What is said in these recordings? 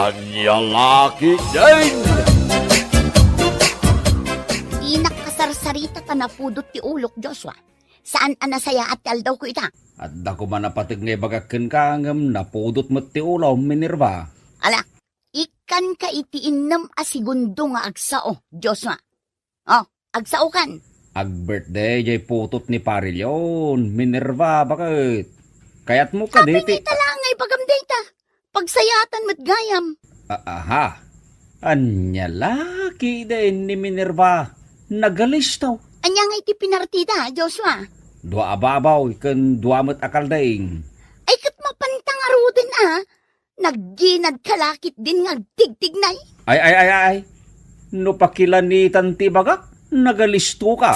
Anyang laki din! Di nakasarsarita ka na pudot ti ulok, Joshua. Saan anasaya at aldaw ko ita? At dako man napatig nga bagakin ka ngam napudot mo ti ulaw, Minerva. Ala, ikan ka iti inam a segundo nga agsao, Joshua. Oh, agsao kan. Ag-birthday jay putot ni Parilyon, Minerva, bakit? Kayat mo ka Sabi diti. ni talangay pagamdata. Pagsayatan mat gayam. Aha, anya laki din ni Minerva. Nagalis daw. Anya nga iti pinartida, Joshua. Dua ababaw, ikan dua mat akal daing. Ay kat mapantang aruden Nagginad kalakit din nga tigtignay. Ay. No pakilanitan ti bagak, nagalisto ka.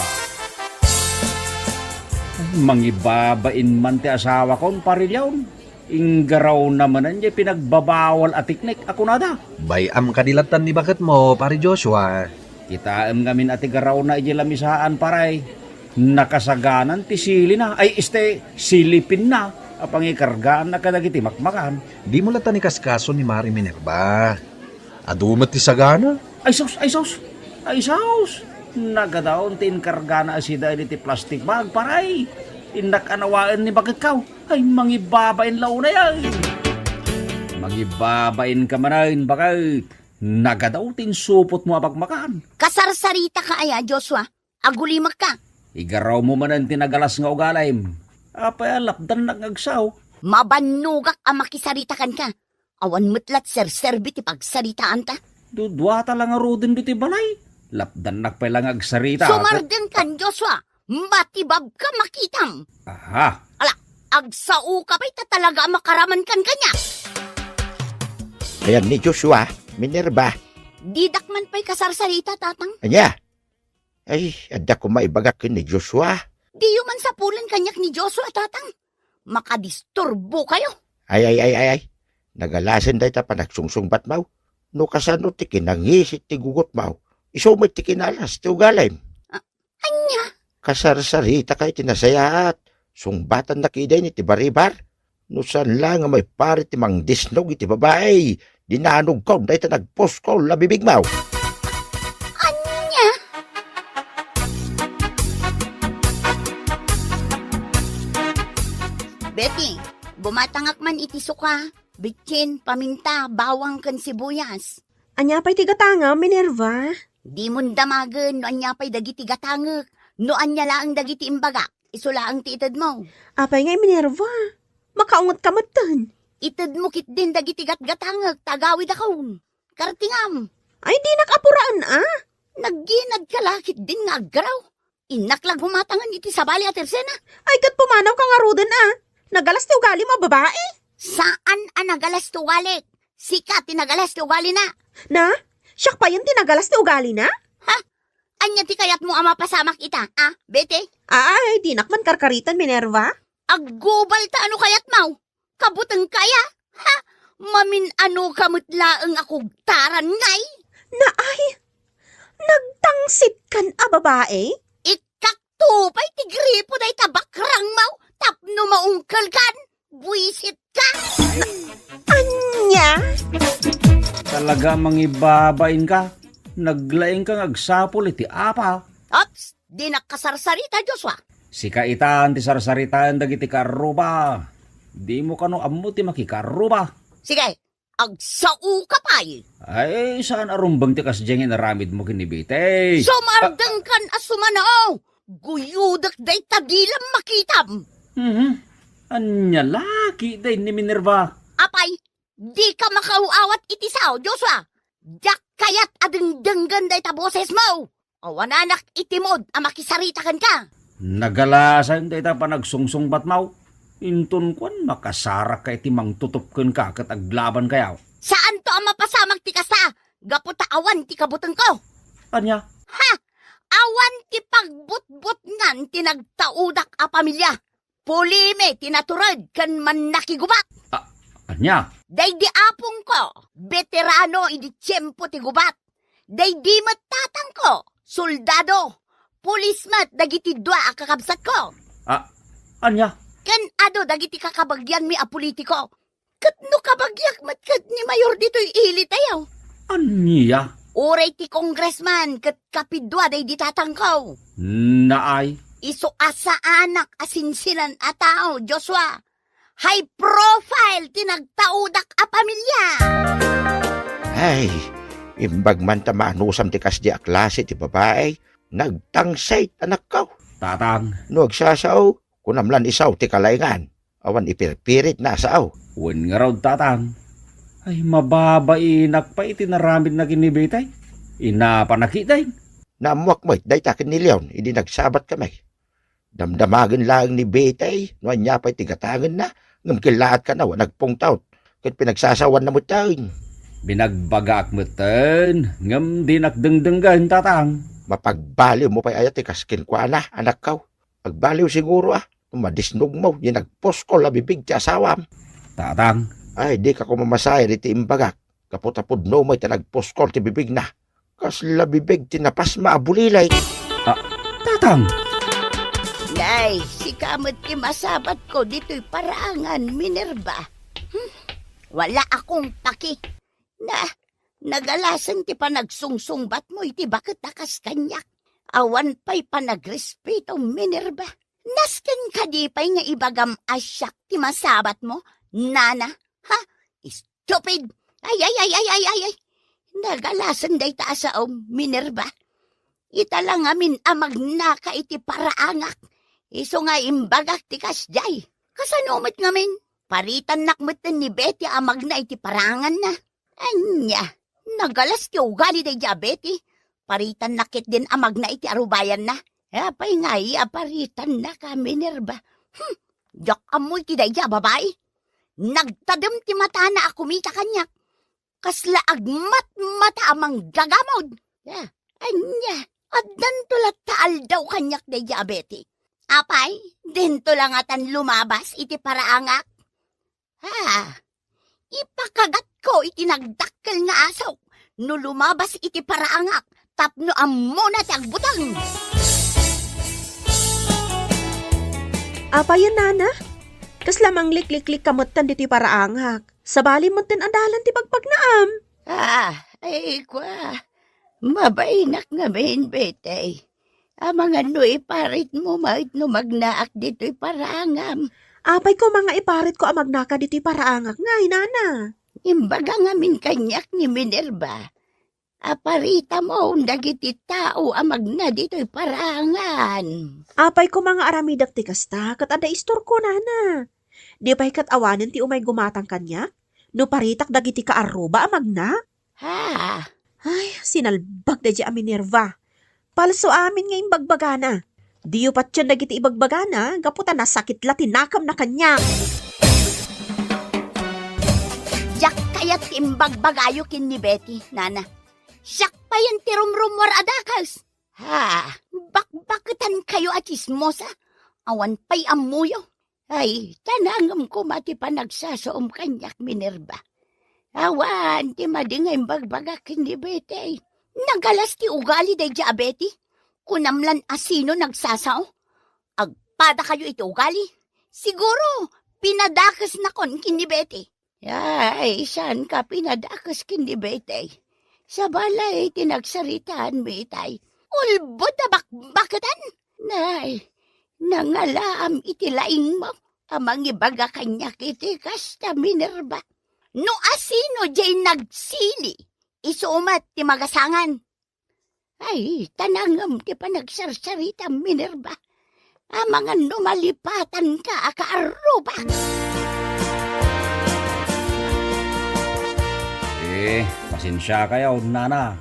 Mangibabain man ti asawa kon Parilyon. Inggaraw naman nandiya pinagbabawal at tiknik ako nada. Bayam kadilatan ni bakit mo, pare Joshua. Kitaam ngamin ati garaw na ijilamisaan paray. Nakasaganan ti sili na. Ay silipin na. Apang ikargaan na kadagiti makmakan. Di mo latan ni kaskaso ni Mari Minerva. Adumat ti sagana. Ay sos. Nagadaon ti inkargana asida ti plastic bag paray. Inakanawaan ni bakit kaw. Ay mangibabain law na yan. Magibabain ka manayin bakit. Nagadaw tin supot mo apagmakan. Kasarsarita ka aya, Joshua. Agulimak ka. Igaraw mo man ang tinagalas nga ugalaym. Apay lapdan nagagsaw. Mabanugak ang makisaritakan ka. Awan mutlat serserbi ti pagsaritaan ta. Dudwa talang arudin do ti balay. Lapdan nakpay lang agsarita. Sumarden kan, Joshua. Matibab ka makitam. Aha. Agsao ka ba'y talaga makaraman kan kanya? Ayan ni Joshua, Minerva. Didak man pa'y kasarsarita, tatang. Anya? Ay, ada ko maibagak ni Joshua. Di man sa pulan kanyak ni Joshua, tatang. Makadisturbo kayo. Ay. Nagalasan day ta panagsungsung bat mau. No kasano ti kinangisit ti gugot mau. Iso may ti kinalas ti ugalay. Anya? Kasarsarita kay tinasayaat. Sungbatan na kiday ni ti baribar. No saan lang nga may pari ti mang disnog iti babae. Dinanog ko, day ta nagpost ko, labibig mau. Anya? Betty, bumatangak man iti suka. Bitkin, paminta, bawang kan sibuyas. Anya pa'y tigatanga, Minerva? Di mun damagan, no anya pa'y dagiti gatangak. No anya laang dagiti imbagak. Isula ang tiitad mo. Apay ngay, Minerva. Makaungot ka matan. Itad mo kit din dagiti gatgatangag. Tagawid akong. Kartingam. Ay, di nakapuraan, Nagginad kalakit din nga agraw. Inaklag humatangan iti sabali at tersena. Ay, kat pumanaw ka nga rudan, Nagalas ti ugali mo, babae. Saan ang nagalas tuwalik? Sika tinagalas tuwali na. Na? Siyak pa yun tinagalas ti ugali na? Anya ti kayat mo ama pasamak ita, Bete? Ay, di nakman karkaritan, Minerva. Aggubal ta ano kayat mau? Kabutang kaya? Mamin ano kamutlaang ako taran ngay? Na ay, nagtangsit kan babae? Ikaktupay ti gripo day tabakrang mau? Tapno maungkal kan? Buisit ka? Anya? Talaga mangibabain ka. Naglaing kang agsapol iti apa. Ops, di nakasarsarita, Joshua. Si kaitan ti sarsaritaan dagiti karuba. Di mo kano ammo ti makikaruba. Sige, agsao ka pa'y. Ay, saan arumbang ti kasjengin naramid mo kinibite? Sumardang kan asumanaw. Guyudak day tagilam makitam. Anya laki day ni Minerva. Apay, di ka makauawat iti sao, Joshua. Jak kayat adengdenggan day taboses mo. Awan anak itimod ang makisaritakan ka. Nagalasan day ta panagsungsung batmaw. Intun kwan makasarak ka iti mang tutupken ka kat aglaban kayaw. Saan to ang mapasamag ti kasa? Gaputa awan ti kabutang ko. Anya? Awan ti pagbutbut ngan tinagtaudak a pamilya. Pulime tinaturad kan man nakigubat. Anya? Day di apong ko, veterano idi tiyempo ti gubat. Day di matatang ko, soldado, pulis mat dagiti dua a kakabsat ko. Anya? Ken ado dagiti kakabagyan mi a politiko. Kat no kabagyak matkat ni Mayor dito'y ili tayo. Aniya? Uray ti congressman kat kapidwa day ditatangkaw. Naay? Iso asa anak asinsinan a tao, Joshua. High profile tinagtaudak a pamilya. Ay, imbag man tamanusam ti kasdi a klase ti babae, nagtangsay anak ka. Tatang, No agsasaw, kunamlan isaw ti kalayngan. Awan ipirpirit na saaw. wan nga raw tatang. Ay mababainak pa itinaramid na kinibitay. Inapanakitay. Namuak mo'y day takin ni Leon, hindi nagsabat kami. Damdamagan lang ni Betay, no niya pa'y tigatangan na, ngam kilaat ka na, nagpungtaw, kahit pinagsasawan na mo tayo. Binagbagak mo ten, ngam di nakdengdenggan tatang. Mapagbaliw mo pa'y ayat ikaskin ko na, anak kaw. Pagbaliw siguro madisnog mo, yung nagpost ko labibig ti asawam. Tatang, Ay, di ka ko mamasay riti imbagak. Kaputapod no mo'y tanagpost ko ti bibig na. Kas labibig tinapas maabulilay. tatang. Nay, si kamot ti masabat ko dito'y parangan, Minerva. Wala akong paki. Nagalasan ti panagsungsungbat mo iti bakit akas kanyak. Awan pa'y panagrespeto, Minerva. Nasken ka di pa'y nga ibagam asyak ti masabat mo, Nana. Ha? Stupid! Ay! Nagalasan day taasaom, Minerva. Ita lang amin amag naka iti paraangak. Iso nga imbagak ti kasjay. Kasanomit ngamin. Paritan nakmutin ni Betty amag na iti parangan na. Anya, nagalas ti ugali day Betty. Paritan nakit din amag na iti arubayan na. Apay nga paritan na ka, Minerva. Diyak amoy ti day babae. Nagtadam ti mata na ako mita kanyak. Kasla agmat mata amang gagamod. Anya, addan tulat taal daw kanyak day Betty. Apay, dento lang atan lumabas iti paraangak. Ipakagat ko iti nagdakkel nga asaw. No lumabas iti paraangak, tapno ammo na ti agbutang. Apa yun, Nana? Kas lamang liklik-lik kamutan diti paraangak. Sabali mo tin andalan ti pagpagnaam. Ay kwa. Mabainak nga main betay. Amang ano iparit mo mait no magnaak dito'y parangam. Apay ko mga iparit ko amag naka diti paraangak ngay, Nana. Imbaga nga min kanyak ni Minerva. Aparita mo dagiti tao amag na dito'y parangan. Apay ko mga aramidak ti kasta, kat ada istor ko, Nana. Di pa'y kat awanin ti umay gumatang kanya? No paritak dagiti kaaruba amag na? Ay, sinalbag da di Minerva. Palso amin nga imbagbagana. Diyo pat yan dagiti ibagbagana, gaputa na sakit latinakam na kanya. Jak kayat imbagbagayo kin ni Betty, Nana. Siyak pa yan ti rumrumwar adakas. Bakbakitan kayo at ismosa. Awan pa'y amuyo. Ay, tanangam ko mati pa nagsasoom kanyak, Minerva. Awan, ti madingay bagbagakin ni Betty. Nagalas ti ugali day Betty. Kunamlan asino nagsasao. Agpada kayo iti ugali. Siguro, pinadakas na kon kin ni Betty. Ay, saan ka pinadakas kin ni Betty? Sa balay, tinagsaritaan mo itay. Ulbod na bakbakatan. Nay, nangalaam iti laing mo. Amang ibaga kanya kiti kasta, Minerva. No asino jay nagsili. Isumat ti magasangan. Ay, tanangam ti panagsarsarita, Minerva. Amangan numalipatan ka, akaaruba. Pasensya kayo, Nana.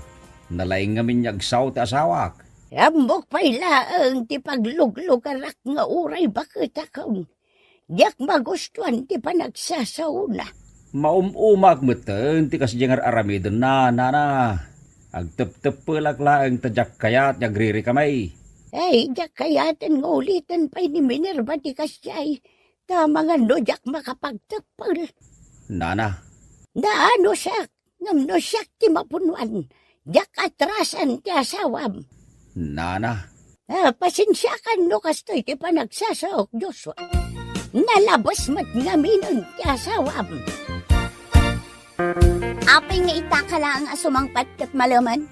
Nalaing ngamin yagsaw ti asawak. Ambok pa'y laang ti pagluglugarak nga uray bakit akong. Diyak magustuhan ti panagsasauna. Maumumak mo ten, ti kasjengar aramidon na, Nana. Agtep-tep laang tadyak kayat yagriri kamay. Ay, diyak kayaten nga ulitan pa'y ni Minerva ti kasyay. Tama nga no diyak makapagtepel. Nana, Naano siya, ngam no siya ti mapunuan. Diyak atrasan ti asawam. Nana. Pasensya ka no kastoy ti panagsasaok, Joshua. Nalabas mat nga minon ti asawam. Apay nga itakala ang asumangpat kat malaman.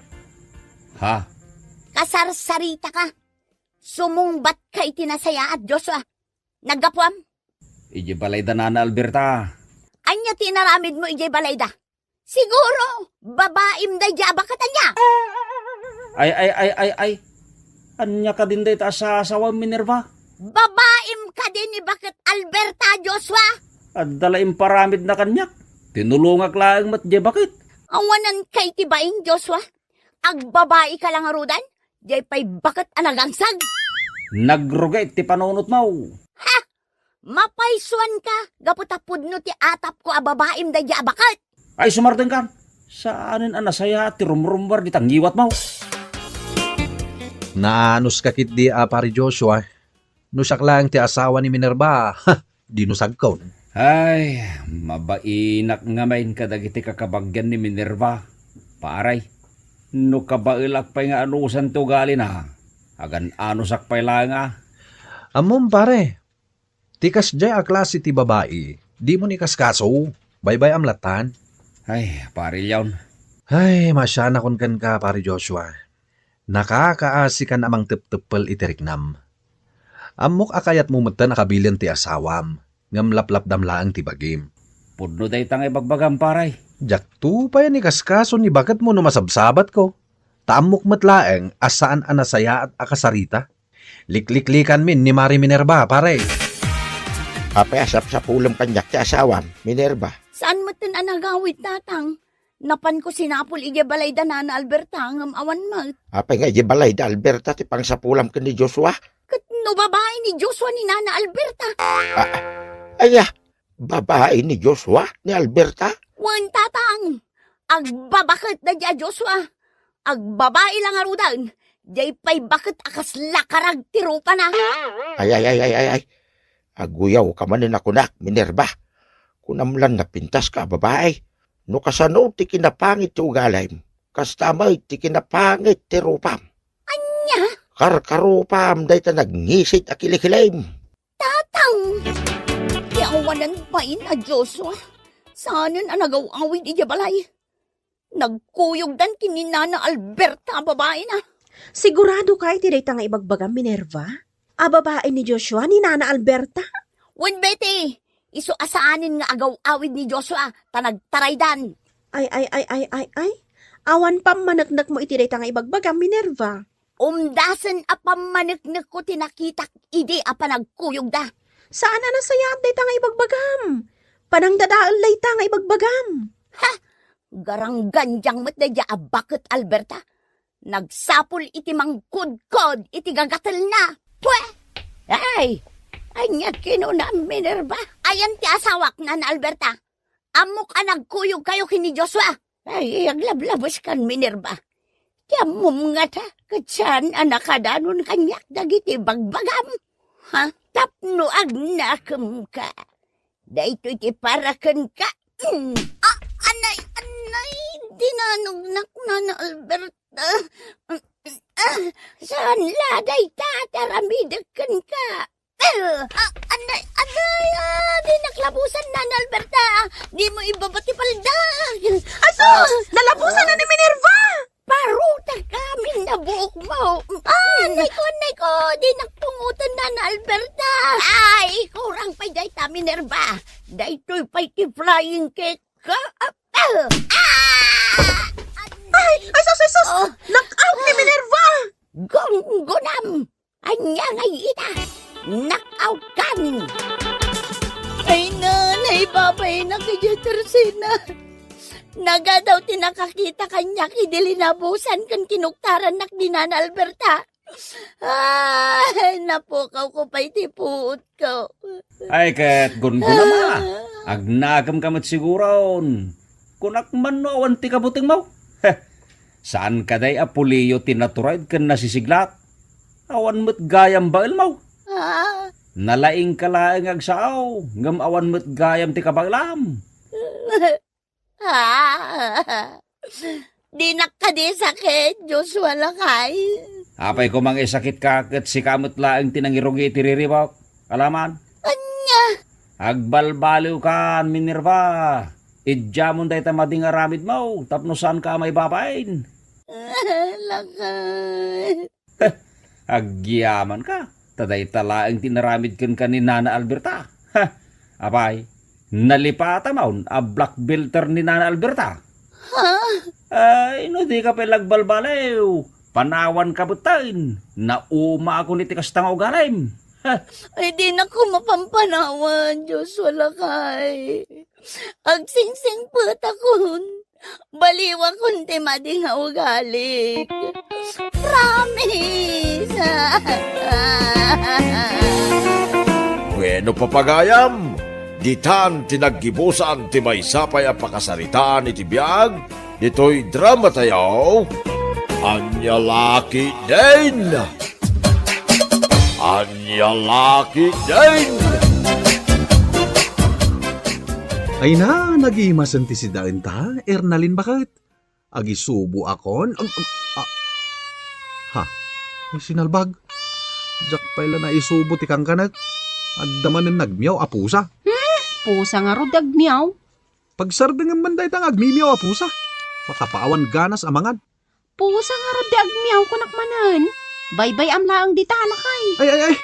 Ha? Kasarsarita ka. Sumungbat ka itinasaya at Joshua. Naggapuam. Ije balay da Nana Alberta. Anya tinaramid mo ijay balayda. Siguro, babaim da jaba ka tanya. Ay. Anya ka din day ta sa asawa Minerva. Babaim ka din ni bakit Alberta, Joshua. At dalaim paramid na kanyak. Tinulungak lang mat je bakit. Awanan kay tibaing, Joshua. Agbabae ka lang arudan. Jay pa'y bakit anagangsag. Nagrugay ti panunot mo. Mapaisuan ka. Gaputapud no ti atap ko a babaim da jaba bakit. Ay sumartin kan. Saanin anasaya ti rumrumbar di tanggiwat mo. Naanos kakit di pari Joshua. Nusak lang ti asawa ni Minerva. Dinusag ko. Ay, mabainak nga main ka dagiti kakabagyan ni Minerva. Paray, no kabailak pa nga anusan to gali na. Agan anusak pa lang Amom pare. Tikas jay a klase ti babae. Di mo ni kaskaso. Bye-bye amlatan. Ay, pare yawn. Ay, masya na kun kan ka pari Joshua. Nakakaasi kan amang tep-tepel itiriknam. Amok akayat mo matan nakabilin ti asawam. Ngam laplap damlaang ti bagim. Pudno day tangay bagbagam paray. Jak tu pa yan ni kaskaso ni bagat mo no masabsabat ko. Taamok matlaeng asaan anasaya at akasarita. Likliklikan min ni Mari Minerva, pare. Apayasap sa pulang kanyak ti asawam, Minerva. Saan mo tin anagawit tatang? Napan ko sinapol ije balay da Nana Alberta ngam awan mat. Apay nga balay da Alberta ti pangsapulam ka ni Joshua. Kat no babae ni Joshua ni Nana Alberta. Aya, babae ni Joshua ni Alberta. Wan tatang. Agbabakit da dya Joshua. Agbabae lang arudan. Jay pa'y bakit akas lakarag tirupa na. Ay. Aguyaw ka manin ako nak, Minerva. Kunamlan na pintas ka, babae. No kasano ti kinapangit ti ugalay mo. Kastamay ti kinapangit ti rupam. Anya? Karkarupam day ta nagngisit a kilikilay mo. Tatang. Yawanan pa na Joshua. Saanan ang nagaw-awid ija balay. Nagkuyog dan kininana Alberta babae na. Sigurado ka iti dayta nga ibagbagam Minerva? A babae ni Joshua ni Nana Alberta? Wen Betty, iso asaanin nga agaw-awid ni Joshua tanagtaraydan. Ay. Awan pa managnak mo iti dayta nga ibagbagam Minerva. Umdasan a pamanagnak ko tinakitak ide a panagkuyog da. Saan na nasayat dayta nga ibagbagam? Panang dadaal dayta nga ibagbagam. Garang ganjang mat da dya a bakit Alberta. Nagsapol iti mangkudkod iti gagatal na. Pwe! Ay! Anya kinuna Minerva. Ayan ti asawak na Alberta. Amok a nagkuyog kayo kini Joshua. Ay, aglablabos kan Minerva. Tiamom nga ta, katsan anakadanon kanyak dagiti bagbagam. Ha? Tapno agnakam ka. Dahito iti parakan ka. Anay, dinanugnak na na Alberta. Saan laday tataramidakan ka. Anay, di naklabusan na na Alberta. Di mo ibabati paldag. Asos! Nalabusan na ni Minerva! Paruta kami na buok mo. Anay ko, di nakpungutan na na Alberta. Ay, kurang pa day ta Minerva. Daytoy pa'y ti flying cake ka. Ay, sus! Knock-out ni Minerva! Gunam! Anya ngay ita! Knock-out kan! Ay nanay, babay na kaya tersina. Naga daw tinakakita kanya idilinabusan kan kinuktaran nak di Nana Alberta. Ay, napukaw ko pa itipuot ko. Ay, kat gun-gun naman. Agnagam kamat siguron. Kunak man no awan ti kabuting mo. Saan ka day apuliyo tinaturaid kan nasisiglat? Awan mo't gayam bail mo. Nalaing kalaing agsaaw. Ngam awan mo't gayam ti kabaglam. Di nakadi sakit, Joshua lakay. Apay ko mang isakit kakat si kamot laing tinangirugi tiriribak. Alaman? Anya? Agbalbaliw kan, Minerva. Idyamon day tamading aramid mo, tapno saan ka may babain. Lakay. Agyaman ka, taday talaang tinaramid kan ni Nana Alberta. Ha, apay, nalipata maun, a black belter ni Nana Alberta. Ha? Ay, no di ka pelagbalbalew. Panawan ka butain. Nauma ako ni tikas tang ugalim. Ay, di na ko mapampanawan, Diyos, wala kay. Agsingsing put akon. Baliwa kun ti madi nga ugalik. Promise! Bueno papagayam, ditan tinaggibusan ti may sapay a pakasaritaan iti biyag, dito'y drama tayo. Anya laki din! Anya laki din! Ay na, nag-iimasan ti si Dain ta, Ernalin bakit? Agisubo akon? Ha? Ay sinalbag. Jack pala na isubo ti kang kanag. At damanin nagmiyaw apusa. Pusa nga ro dagmiyaw. Pagsardang ang banday tang agmimiyaw apusa. Makapawan ganas amangan. Pusa nga ro dagmiyaw kunakmanan. Baybay amlaang di talakay. Ay.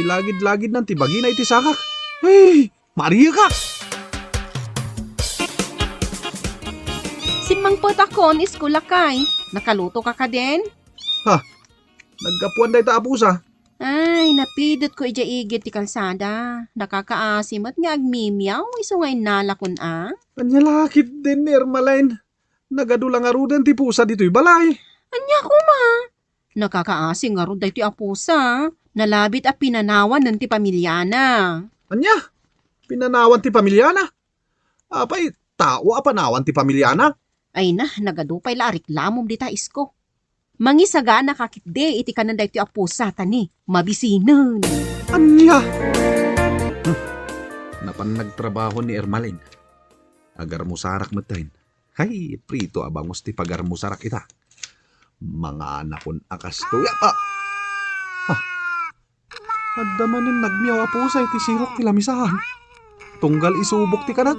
Ilagid-lagid ng tibagi na iti sakak. Ay, Maria ka! Simang potakon iskulakay. Nakaluto ka ka din? Nagkapuan day ta apusa. Ay, napidot ko ija-igit ti kalsada. Nakakaasim at nga agmimiyaw. Iso ngay nalakon Anya lakit din, Ermaline. Nagadulang arudan ti pusa dito'y balay. Anya ko ma. Nakakaasing nga ro ti apusa. Nalabit at pinanawan ng ti pamilyana. Anya? Pinanawan ti pamilyana? Apay, tao a panawan ti pamilyana? Ay na, nagadupay la reklamom di ta isko. Mangisaga nakakitde iti kanan ti apusa tani. Mabisinan. Anya? Napan nagtrabaho ni Ermaline. Agar mo sarak matain. Hay, prito abangos ti pagar mo sarak ita. Mga anakon akas tuya. Adamanin nagmiyaw apusa iti sirok ti lamisahan. Tunggal isubok ti kanat.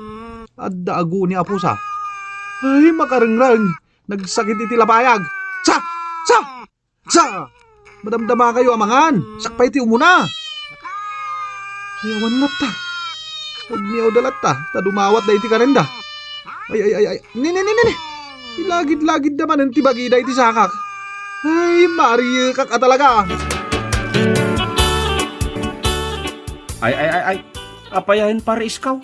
Adda agu ni apusa. Ay, makarengrang. Nagsakit iti lapayag. Sa! Madamdama kayo amangan. Sakpay ti umuna. Yawan na ta. Nagmiyaw dalat ta. Tadumawat da iti karenda. Ay. Nini. Ilagid-lagid naman ang tibagida iti sakak. Ay, Maria kak talaga. Ay. Apayahin pare iskaw.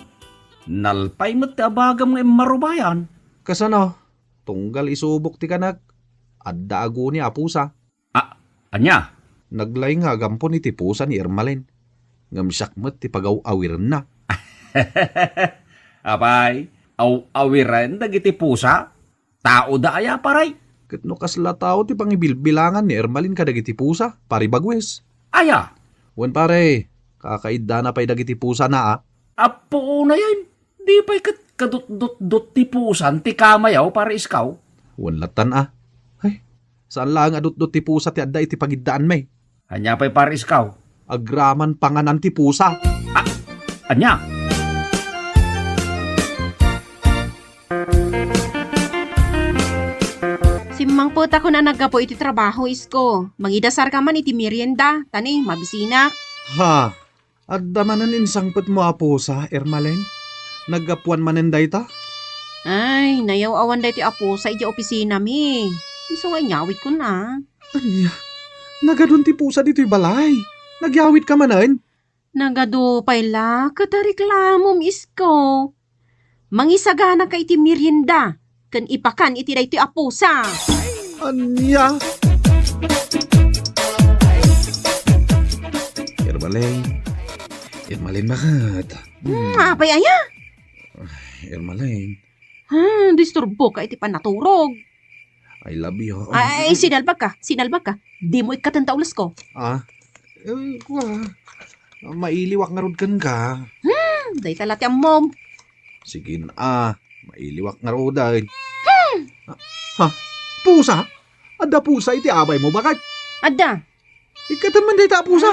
Nalpay mo't ti abagam ng marubayan. Kasano? Tunggal isubok ti kanak. Adda agu ni apusa. Anya? Naglay nga gampon iti pusa ni Ermaline. Ngamsak met ti pagaw-awiran na. Apay, awiran dagiti pusa. Tao da aya paray. Katno kasla tao ti pangibilbilangan ni Ermaline kadagiti pusa. Pari bagwes. Aya? Wen pare, kakaidda na pa'y dagiti pusa na Apo na yan. Di pa'y kadut-dut ti pusan ti kamayaw pare iskaw. Wen latan Ay, saan lang adut-dut ti pusa ti adda iti pagiddaan may. Anya pa'y pare iskaw. Agraman panganan ti pusa. Anya? Simang puta ko na naggapo iti trabaho isko. Mangidasar ka man iti merienda. Tani, mabisinak. Ha? Adda manan insangpet mo apusa, Ermaline? Naggapuan manenday ta? Ay, nayaw awan dahi ti apo sa iti opisina mi. Iso nga nyawit ko na. Anya? Nagadun ti pusa dito'y balay. Nagyawit ka manan? Nagadupay la, katareklamom isko. Mangisagana ka iti merienda. Kan ipakan iti dahi ti apusa. Anya? Ermaline bakit? Apay aya? Ermaline, Disturbo ka iti panaturog. I love you. Ay, sinalbag ka. Di mo ikatanta ulas ko. Mailiwak nga rod kan ka. Day talati ang mom. Sige mailiwak nga rod ay. Pusa? Ada pusa iti abay mo bakit? Ada, Ikataman day ta pusa.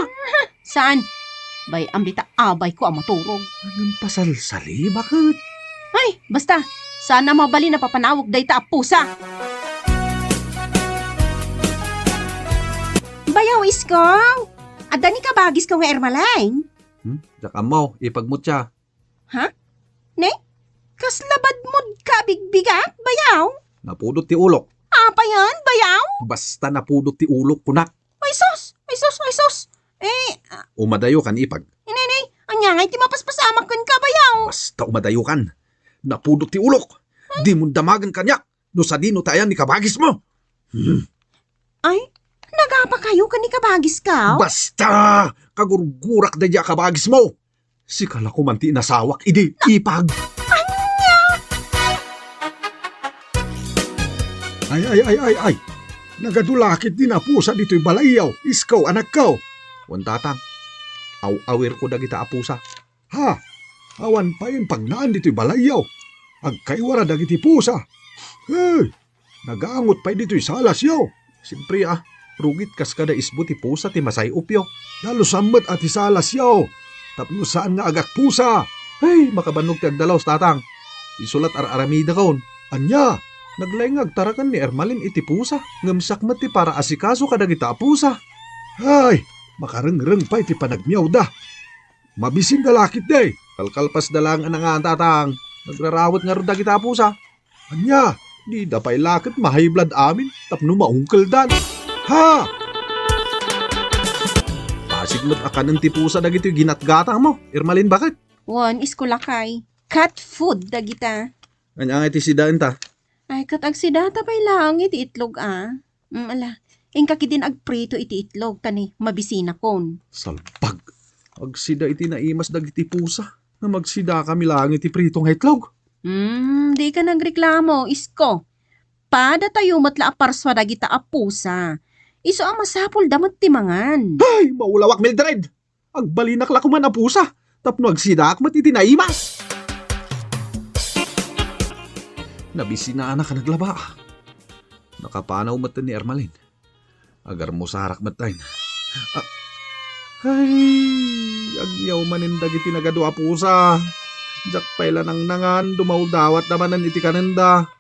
saan? Bay, amdita abay ko ang maturog. Anong pasalsali? Bakit? Ay, basta, sana mabali na papanawag day ta pusa. Bayaw iskaw, adda ni kabagis ko nga ermalain. Jak amaw, ipagmut siya. Ne? Kaslabad mo ka bigbigat, bayaw? Napudot ti ulok. Apa yan, bayaw? Basta napudot ti ulok kunak. Ay sus! Ay sus! Ay sus! Umadayo kan ipag. Inenay, anya nga iti mapaspasamak kan ka, bayaw? Basta umadayo kan. Napudot ti ulok. Di mo damagan kanyak. No sa dino tayan ni kabagis mo. Ay, nagapa kayo ka ni kabagis ka? Basta! Kagurgurak da diya kabagis mo. Si kala ko manti nasawak, idi ipag. Ay. Nagadulakit din na pusa dito'y balayaw. Iskaw, anak ko. Wan tatang. Aw-awir ko dagita apusa. Ha? Awan pa yun pagnaan dito'y balayaw. Agkaywara dagiti pusa. Hey! Nagaangot pa dito'y salas yaw. Siyempre rugit kas kada isbo ti pusa ti masay upyo. Lalo samot at isalas yaw. Tapno saan nga agak pusa. Hey! Makabanog ti agdalaw tatang. Isulat aramida kaon. Anya! Naglayngag tarakan ni Ermalin iti pusa. Ngamsak mati para asikaso kadagita pusa. Ay! Makarengreng pa iti panagmiyaw da. Mabising dalakit day. Kalkalpas dalang anang tatang. Nagrarawat nga rin dagita pusa. Anya! Di da pa'y lakit mahiblad amin. Tapno maungkel dan. Ha! Pasiglat akan ng tipusa dagito yung ginatgatang mo. Ermalin, bakit? Wan, iskulakay. Cat food dagita. Anya nga iti sidaan ta. Ay, katag si data pa'y lang iti itlog ala, ingkaki din agprito iti itlog tani mabisina kon. Salpag. Agsida iti naimas dagiti pusa. Na magsida kami lang iti pritong itlog. Di ka nagreklamo, isko. Pada tayo matla aparswa dagita apusa. Iso ang masapol damot timangan. Ay, maulawak Mildred. Agbalinak la kuman a pusa. Tapno agsida akmat iti naimas. Nabisi na anak ka naglaba. Nakapanaw matan ni Ermalin. Agar mo sarak matayin. Ay, agyaw manindag iti nagadwa pusa. Jak pala nang nangan, dumawdawat naman iti kananda.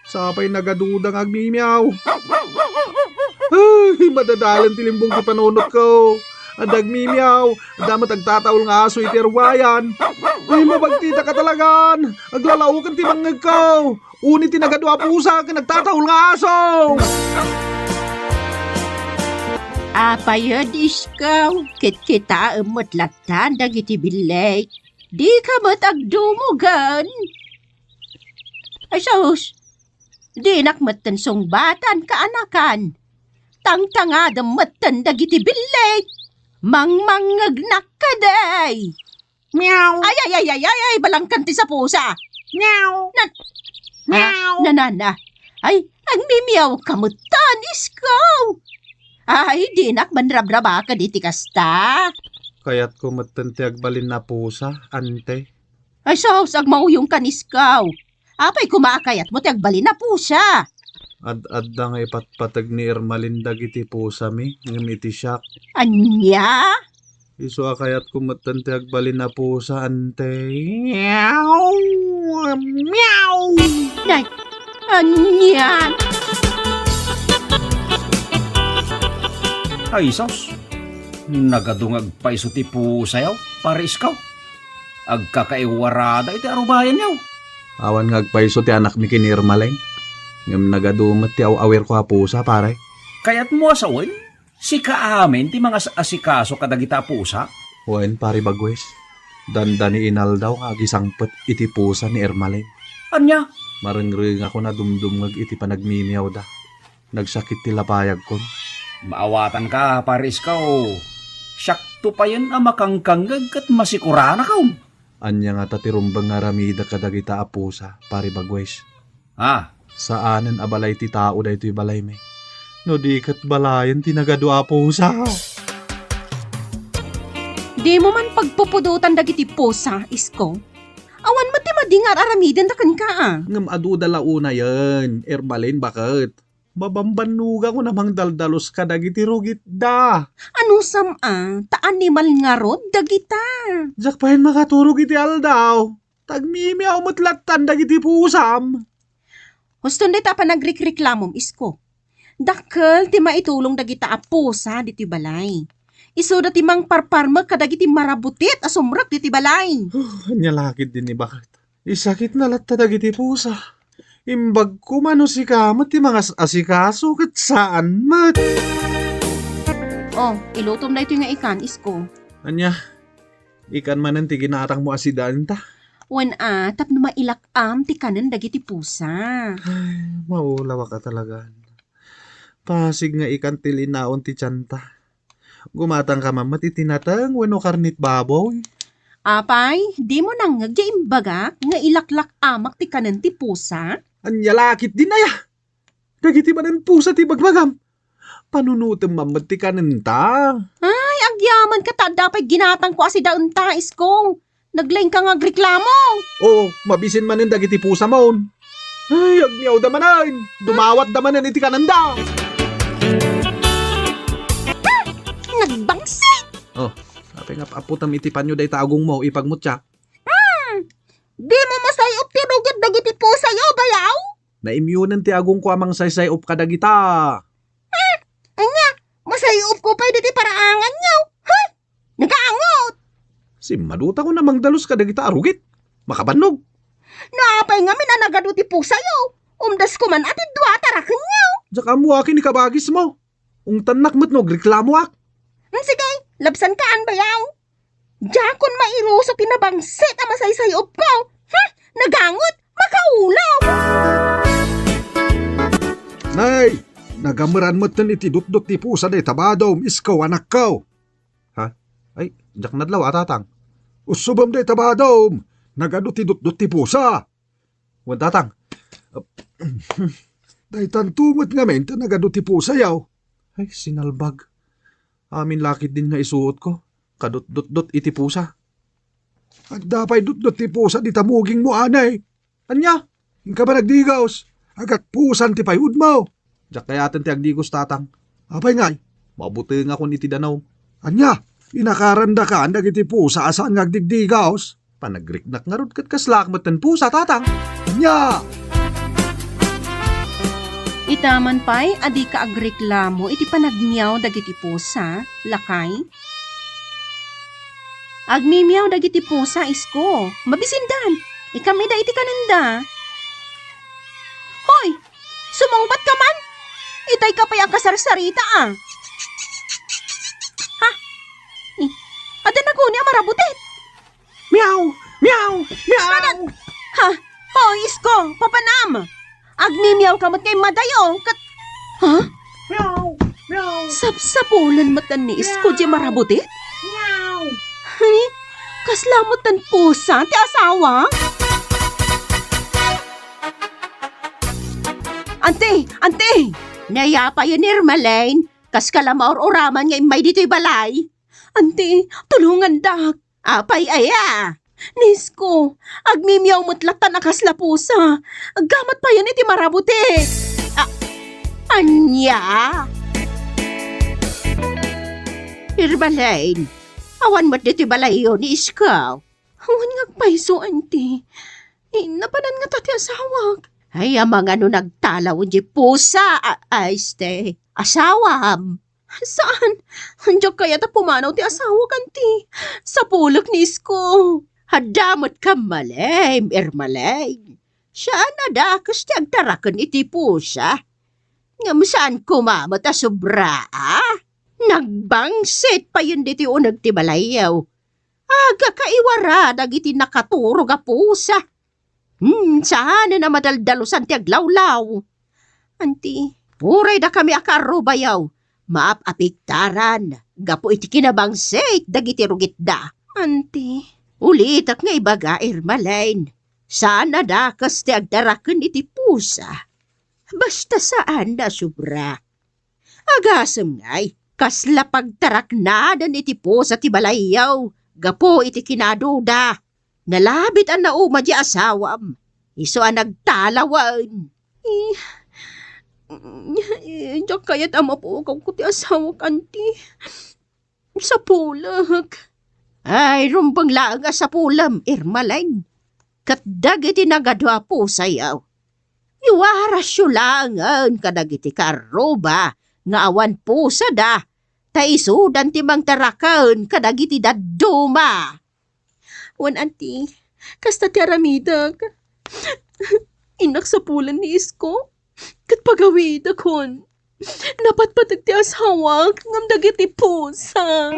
Sapay nagadudang agmimiyaw. Ay, madadalan tilimbong ti panunot ko. Adag mimiyaw, damat agtataol nga aso iti arwayan. Ay, mabagtita ka talagan. Aglalaukan ti mangag ko. Uni ti nagadwa pusa ka nagtataol nga aso. Apayod iskaw, kit-kita amot latan dagiti bilay. Di ka matagdumugan. Ay sus, di nakmatan sungbatan kaanakan. Tangtangadam matan dagiti bilay. Mangmangagnak ka day. Meow. Ay, balangkan ti sa pusa. Meow. Meow. Nanana. Ay, ang mimiyaw kamutan iskaw. Ay, di nak manrabraba ka diti kasta. Kaya't kumatante agbalin na pusa, ante. Ay, sos, agmauyong kaniskaw. Apay kumakayat mo ti agbalin na pusa. Ad-adda nga ipatpatag ni Ermalin dagiti pusa mi, ngam iti siyak. Anya? Iso kayat kumatante agbalin na pusa, ante. Meow! Meow! Nay, anya? Ay, sos. Nagadungag pa iso ti pusayaw, para iskaw. Agkakaiwarada iti arubayan yaw. Awan nga agpaiso ti anak mi kini Ermalin. Ngam nagadumat ti aw-awer ko ha pusa, pare. Kaya't mo asawan, si kaamin ti mga asikaso kadagita pusa. Wen, pare bagwes. Dandani inal daw agisangpet iti pusa ni Ermalin. Anya? Marengreng ako na dumdumag iti panagmimiyaw da. Nagsakit ti lapayag kon. Maawatan ka, paris ka o. Syakto pa yan ang makangkangag at masikurana ka. Anya nga tatirumbang nga ramida kadagita a pusa, pare bagwes. Saanen abalay ti tao da ito'y balay me. No di kat balayan tinagadwa pusa. Di mo man pagpupudutan dagiti pusa, isko. Awan mo ti madingar aramidan da kan ka. Ngam adu dalauna yan, Ermalin bakit? Mabambanuga ko namang daldalos ka dagiti rugit da. Ano ta animal nga rod dagita. Jak pahin makaturog iti aldaw. Tagmimiyaw motlatan dagiti pusam. Gusto nita pa nagreklamom isko. Dakkel ti maitulong dagita apusa diti balay. Iso dati mang parparma kadagiti marabutit asumrak diti balay. Anya lakit din ni bakit. Isakit na latta dagiti pusa. Imbag kumano si kamat ti mga asikaso kat saan mat. Oh, ilutom na ito nga ikan isko. Anya, ikan manan ti ginatang mo asidan ta. Wan tap na mailakam ti kanan dagiti pusa. Maulawa ka talaga. Pasig nga ikan ti linaon ti tiyanta. Gumatang ka mamat itinatang wano karnit baboy. Apay, di mo nang imbaga nga ilaklak amak ti kanan ti pusa? Anya lakit din aya. Dagiti manan pusa ti bagbagam. Panunutem mamat ti kanenta. Ay, agyaman ka ta dapat ginatang ko asi daun ta isko. Naglaing ka nga reklamo. Oo, mabisin manin dagiti pusa maon. Ay, agmiyaw damanan. Dumawat damanan iti kananda. Nagbangsit! Oh, sabi nga paaputam iti panyo day tagong mo ipagmutya. Di mo masayop ti rugit dagiti pusa yo, bayaw? Naimyunan ti agong ko amang saysay up kadagita. Masayop ko pa diti paraangan nyo. Ha? Nagaangot! Si maduta ko namang dalos kadagita arugit. Makabanog. Naapay nga minanagado ti pusa yo. Umdas ko man ati dua tarakan nyo. Diyak mo akin ikabagis mo. Ung tanak mo't reklamo ak. Sige, labsan kaan bayaw. Jakon mairusok tinabangsit ang masaysayop ko. Ha? Nagangot! Makaulaw! Nay, nagameran mo't tan iti dutdut ti pusa day tabadom iskaw anak ko. Ha? Ay, diyak nadlaw atatang. Usubam day tabadom. Nagado ti dutdut ti pusa. Wan tatang. Day tantumot nga men ta nagado ti pusa yaw. Ay, sinalbag. Amin lakit din nga isuot ko. Kadut-dut-dut iti pusa. At dapay dut-dut ti pusa di tamuging mo anay. Anya, yung ka ba nagdigaws? Agat pusan ti payud mo. Diyak kaya atin ti agdigos tatang. Apay ngay, mabuti nga kun iti danaw. Anya, inakaranda ka andag iti pusa asaan nga agdigdigaws. Panagriknak nga rod kat kaslakmat ng pusa tatang. Anya! Itaman pa'y adi ka agreklamo iti panagmiyaw dagiti pusa, lakay. Agmimiyaw dagiti pusa isko, mabisindan, ikamida iti kananda. Hoy, sumungbat ka man, itay ka pa'y ang kasarsarita ah. Ha? Adan ako niya marabutit. Meow! Meow! Meow! Ha? Hoy, isko, papanam. Agmimiyaw ka mat kay madayo, kat... Ha? Meow! Meow! Sapsapulan matan ni isko di marabutit? Meow! Ay, kaslamot tan pusa, ti asawa? Ante! Nayapa yun Irmalain, kas kalamaor oraman nga imay dito'y balay. Ante, tulungan dak. Apay aya. Nisko, agmimiyaw mutlatan akas la pusa. Agamat pa yan iti marabuti. Anya? Irmalain, awan mo't dito'y balay yun ni iskaw. Awan ngagpaiso, ante. Napanan nga tati asawag. Ay, amang ano nagtalaw di pusa. Ay, stay. Asawam. Saan? Andiyak kaya ta pumanaw ti asawa kanti. Sa pulok ni isko. Hadamot ka malay, Irmalay. Saan na dakas ti agtarakan iti pusa? Ngam saan kumamot a sobra, ah? Nagbangsit pa yun diti unag ti balayaw. Aga kaiwara dagiti nakaturog a pusa. Saan na madaldalusan ti aglawlaw? Anti, uray da kami akaro bayaw. Maap-apiktaran. Gapo iti kinabangsit dagiti rugit da. Anti, ulitak nga ibaga Irmalain. Saan na dakas ti agdaraken iti pusa? Basta saan na sobra. Agasem ngay, kasla pagtarak na dan iti pusa ti balayaw. Gapo iti kinaduda. Nalabit ang nauma di asawam. Iso ang nagtalawan. Diyak kaya't amapukaw ko ti asawa kanti. Sa pulag. Ay, rumbang laang sa pulam, Irmalain. kat dagiti nagadwapo sayaw. Iwarasyo langan kadagiti karoba nga awan pusa da, ta isudan ti mang tarakan kadagiti daduma. Wan anti, kasta ti aramidag. Inak sa pulan ni Isko, kat pagawid akon. Napatpatag ti asawag ngam dagiti pusa.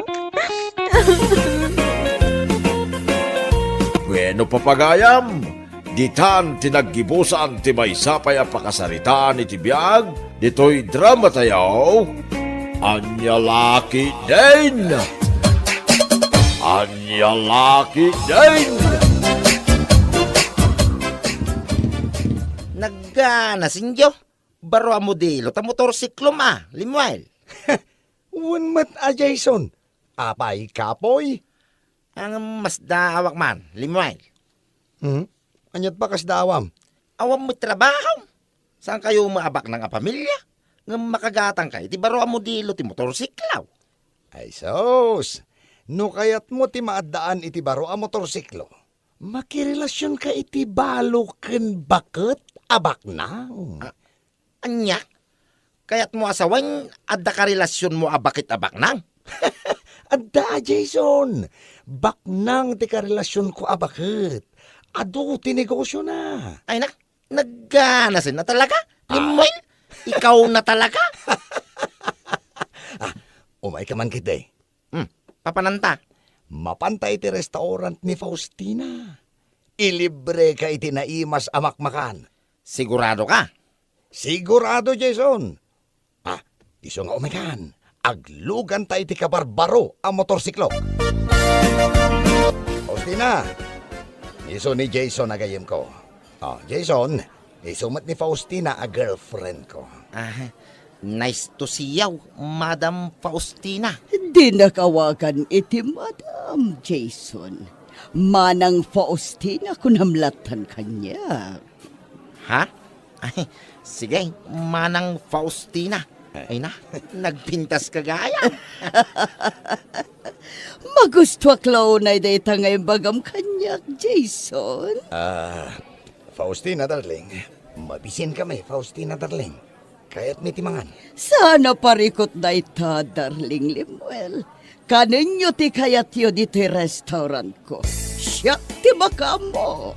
Bueno papagayam, ditan tinaggibusan ti maysapay a pakasaritaan iti biag, dito'y drama tayaw, Anyalaki din! Anyalaki din! Nagana sinjo. Baro a modelo ta motorsiklo ma, Limuel. Unmat a Jason. Apay kapoy. Ang mas daawak man, Limuel. Anyat pa kas dawam. Awam mo trabaho. Saan kayo maabak ng pamilya? Nga makagatang kayo, ti baro a modelo ti motorsiklaw. Ay sos. No kayat mo ti maadaan iti baro a motorsiklo. Makirelasyon ka iti balo ken bakit abak na. Anya? Kaya't mo asawan, adda ka relasyon mo abakit-abak nang. Adda Jason. Baknang ti karelasyon ko abakit. Ado ti negosyo na. Ay nagganasin na talaga? Limuel, ikaw na talaga? Umay ka man kitay. Papananta. Mapantay ti restaurant ni Faustina. Ilibre ka iti naimas amakmakan. Sigurado ka? Sigurado, Jason. Iso nga umikan. Aglugan tayo ti kabarbaro ang motorsiklo. Faustina, iso ni Jason agayim ko. Jason, isumat ni Faustina a girlfriend ko. Nice to see you, Madam Faustina. Di nakawagan iti Madam Jason. Manang Faustina kunamlatan kanya. Ha? Ay, sige, Manang Faustina. Ay nagpintas ka gaya. Magusto aklaw na data ngayon bagam kanyak, Jason. Faustina, darling. Mabisin kami, Faustina, darling. Kaya't may timangan. Sana parikot na ita, darling Limuel. Kaninyo ti kayat yo dito restaurant ko. Siya ti makamo.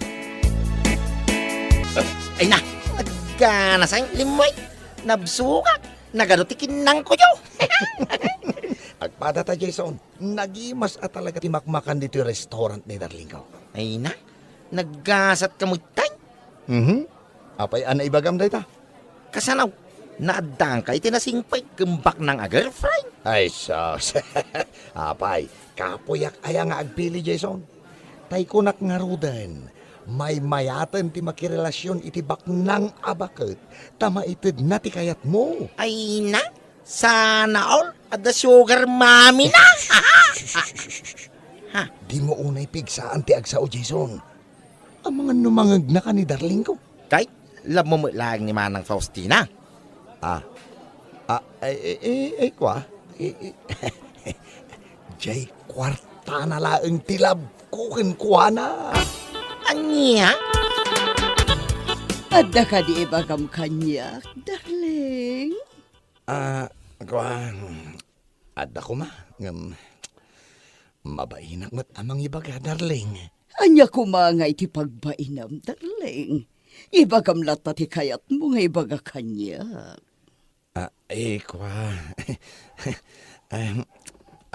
Ay nagganasang limoy. Nabsukat. Nagarutikin nang ko yo. Agpada ta, Jason. Nagimas at talaga ti makmakan dito yung restaurant ni darling ko. Ay naggasat ka mo tay. Apay ana ibagam day ta. Kasanaw, naadang ka itinasingpay gembak ng a girlfriend. Ay, sos. Apay, kapoyak aya nga agpili, Jason. Tay kunak nga rudan. May mayatan ti makirelasyon iti baknang abakot. Tama itid na ti kayat mo. Ay sana all at the sugar mommy na. Di mo unay pigsaan ti agsao, Jason. Ang mga numangag na ka ni darling ko. Kahit lamo mo lang ni Manang Faustina. Kwa. Jay, kwarta na laeng tilab kukin kwa na. Anya? Adda ka di bagam kanyak, darling. Kwa. Adda ko ma. Mabainak mat amang ibaga, darling. Anya kumangay ti pagbainam, darling. Ibagam lata ti kayat mo nga ibaga kanyak. Kwa.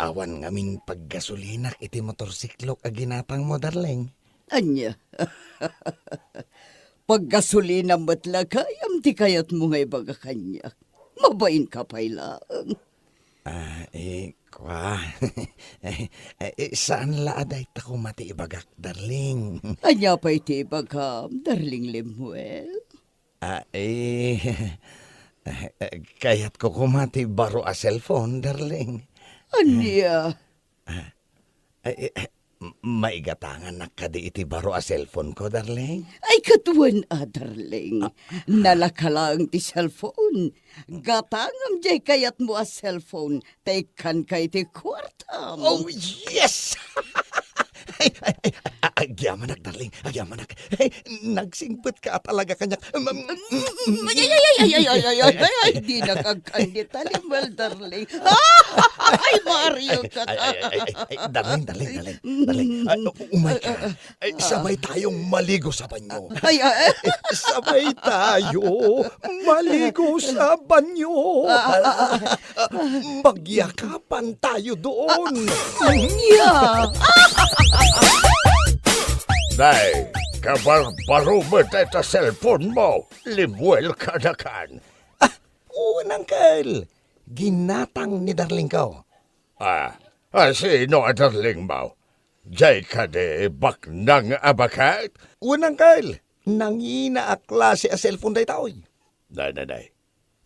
Awan ngaming paggasolinak iti motorsiklok a ginapang mo, darling. Anya, paggasolina mo't lagayam ti kayat mo nga ibaga kanyak. Mabain ka pa ilang. Kwa. Saan laaday tako mati ibagak, darling? Anya pa iti ibagam, darling Limuel. Kaya't ko kumati baro a cellphone, darling. Anya? Maigatangan na kadi iti baro a cellphone ko, darling. Ay katuan darling. Nalakalang ti cellphone. Gatangam jay kayat mo a cellphone. Taikan kay ti kwartam. Oh, yes! Agyamanak, darling. Agyamanak. Nagsingpet ka talaga kanyak. Ay, di nakakandit. Alimal, darling. Ay, Mario ka. Darling. Umay ka. Sabay tayong maligo sa banyo. Sabay tayo maligo sa banyo. Magyakapan tayo doon. Yeah. Day, kabarbaro mo tayo sa cellphone mo. Limuel ka na kan. Unangkel, ginatang ni darling ko. Sino ang darling mo? Jay ka de baknang abakat? Unangkel, nangina a klase a cellphone day taoy. Day.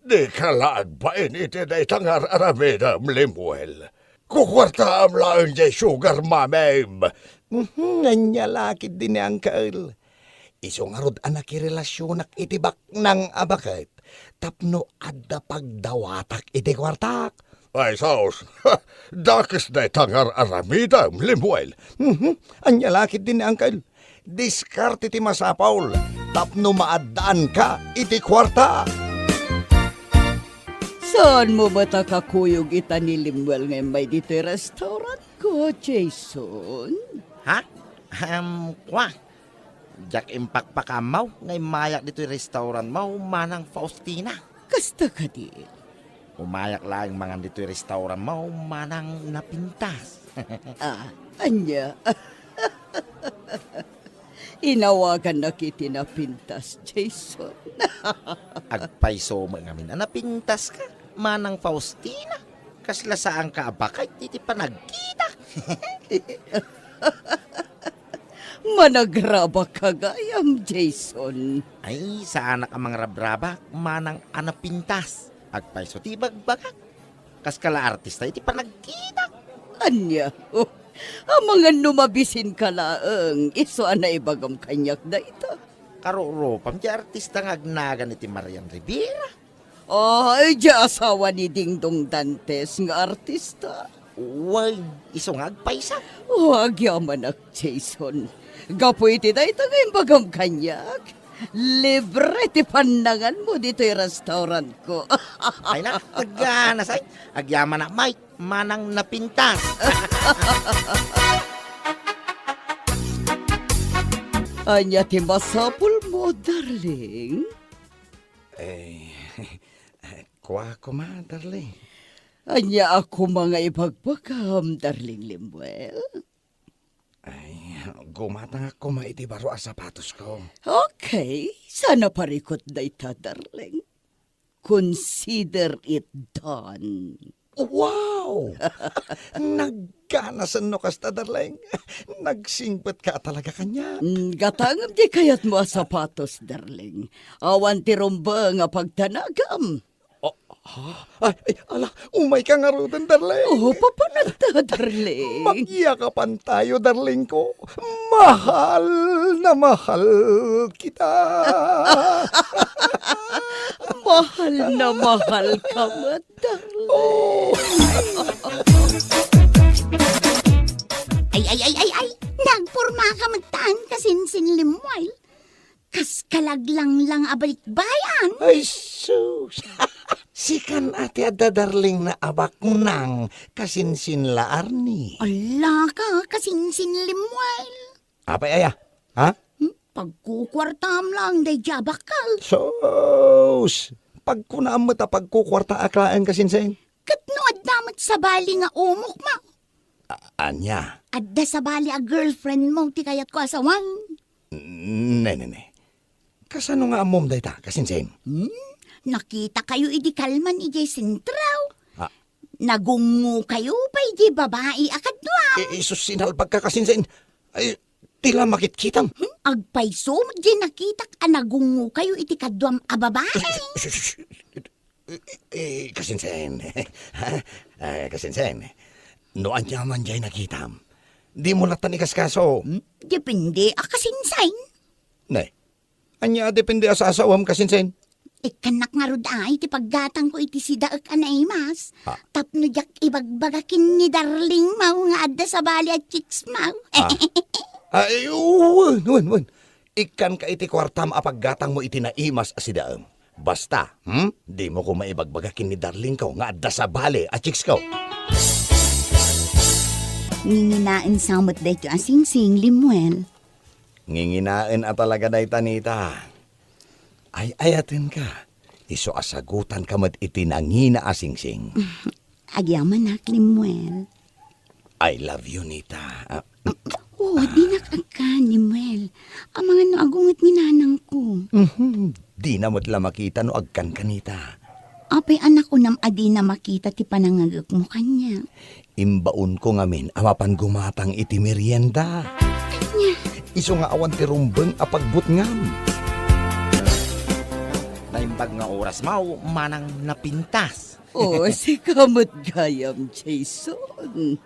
Di ka laag ba initi day tangar aramidam Limuel? Kukwarta am laang jay sugar mamem. Nganya lakid din ni Uncle. Isungarod anak relasyonak itibak ng abakat. Tapno adda pagdawatak iti kwartak. Ay, saos. Dakis day tangar aramidam Limuel. Anya lakid din ni Uncle. Diskarte ti masapaul. Tapno maaddaan ka iti kwarta. Saan mo ba kakuyog ita ni Limuel ngayon may dito restaurant ko, Jason? Ha? Kwa? Jak impakpakamaw ngay mayak dito yung restaurant mo manang Faustina. Kasta ka di. Umayak lang mangan dito yung restaurant mo manang napintas. Anya. Inawagan na kiti napintas, Jason. Agpaiso mo ngamin na napintas ka manang Faustina. Kasla saan ka abakay titi pa nagkita. Managraba ka gayam, Jason. Ay, saan ka mga rabraba manang anapintas. Agpaiso ti bagbagak. Kaskala artista iti pa nagkita. Anya. Ang mga numabisin ka laang, iso na ibagam kanyak da ito. Karuropam ti artista nga agnagan iti Marian Rivera. Ay, di asawa ni Dingdong Dantes nga artista. Uy, iso nga agpaisa. Huwag yaman ak, Jason. Gapo iti da ito ngayon bagam kanyak. Libre ti pandangan mo dito yung restaurant ko. Ay na, agganas ay. Agyaman na, Mike, manang napintas. Anya ti masapul mo, darling. Kwa ko ma, darling. Anya ako mga ibagbagam, darling Limuel. Gumatang ako maitibaro ang sapatos ko. Okay, sana parikot na ita, darling. Consider it done. Wow! Nagkanasan no kasta, darling. Nagsingpet ka talaga kanya. Gatangam di kayat mo ang sapatos, darling. Awan ti rumba nga pagtanagam. Ay, ala, umay ka nga rutan, darling. Oh, papanagta, darling. Magyakapan tayo, darling ko. Mahal na mahal kita. Mahal na mahal ka mo, darling. Ay. Nagpurma ka magtaan kasinsin Limuel. Kas kalaglang lang abalikbayan. Ay, sus. Sikan ati ada darling na abak nang kasinsin laar ni. Ala ka kasinsin Limuel. Apay aya? Ha? Pagkukwartam lang day jabakal. Sus. Pagkunaan mo ta pagkukwarta aklaan kasinsin. Katno addamat sa bali nga umok mo. Anya? Adda sa bali a girlfriend mo ti kayat ko asawan. Ne. Kasano nga amom day ta kasinsin? Nakita kayo idi kalman ijay sentraw. Ah. Nagungo kayo pa iji babae akadwa. Isus sinalpag ka kasinsin. Ay, tila makitkitang. Agpaiso di nakitak nagungo kayo iti kadwam a babae. Kasinsin. Kasinsin. Noan niya man jay nakitam. Di mo natanikas kaso. Depende a kasinsain. Ne. Anya depende sa asawam kasinsin. Ikanak nga rod ay, ti paggatang ko iti si daak anaymas. Ah. Tapno jak ibagbagakin ni darling mau nga adda sa bali at chicks mau. Ay, wan. Ikan ka iti kwartam apaggatang mo iti naimas asidaem. Basta, di mo ko maibagbagakin ni Darling ko nga adda sa bale at chicks ko. Nginginaan samot dahito asing-sing, Limuel. Nginginain at talaga day tanita. Ay ayatin ka. Iso asagutan ka mat iti nangina asing-sing. Agyaman nak, Limuel. I love you, Nita. Oo, di nakagka, Limuel. Ang mga naagungot ni nanang ko. Di na mo't la makita no agkan ka, Nita. Apay anak ko nam adi na makita ti panangagak mo kanya. Imbaon ko ngamin amapan gumatang iti merienda. Iso nga awan ti rumbeng apagbut ngam. Naimbag nga oras mau, manang napintas. O, si kamot gayam, Jason.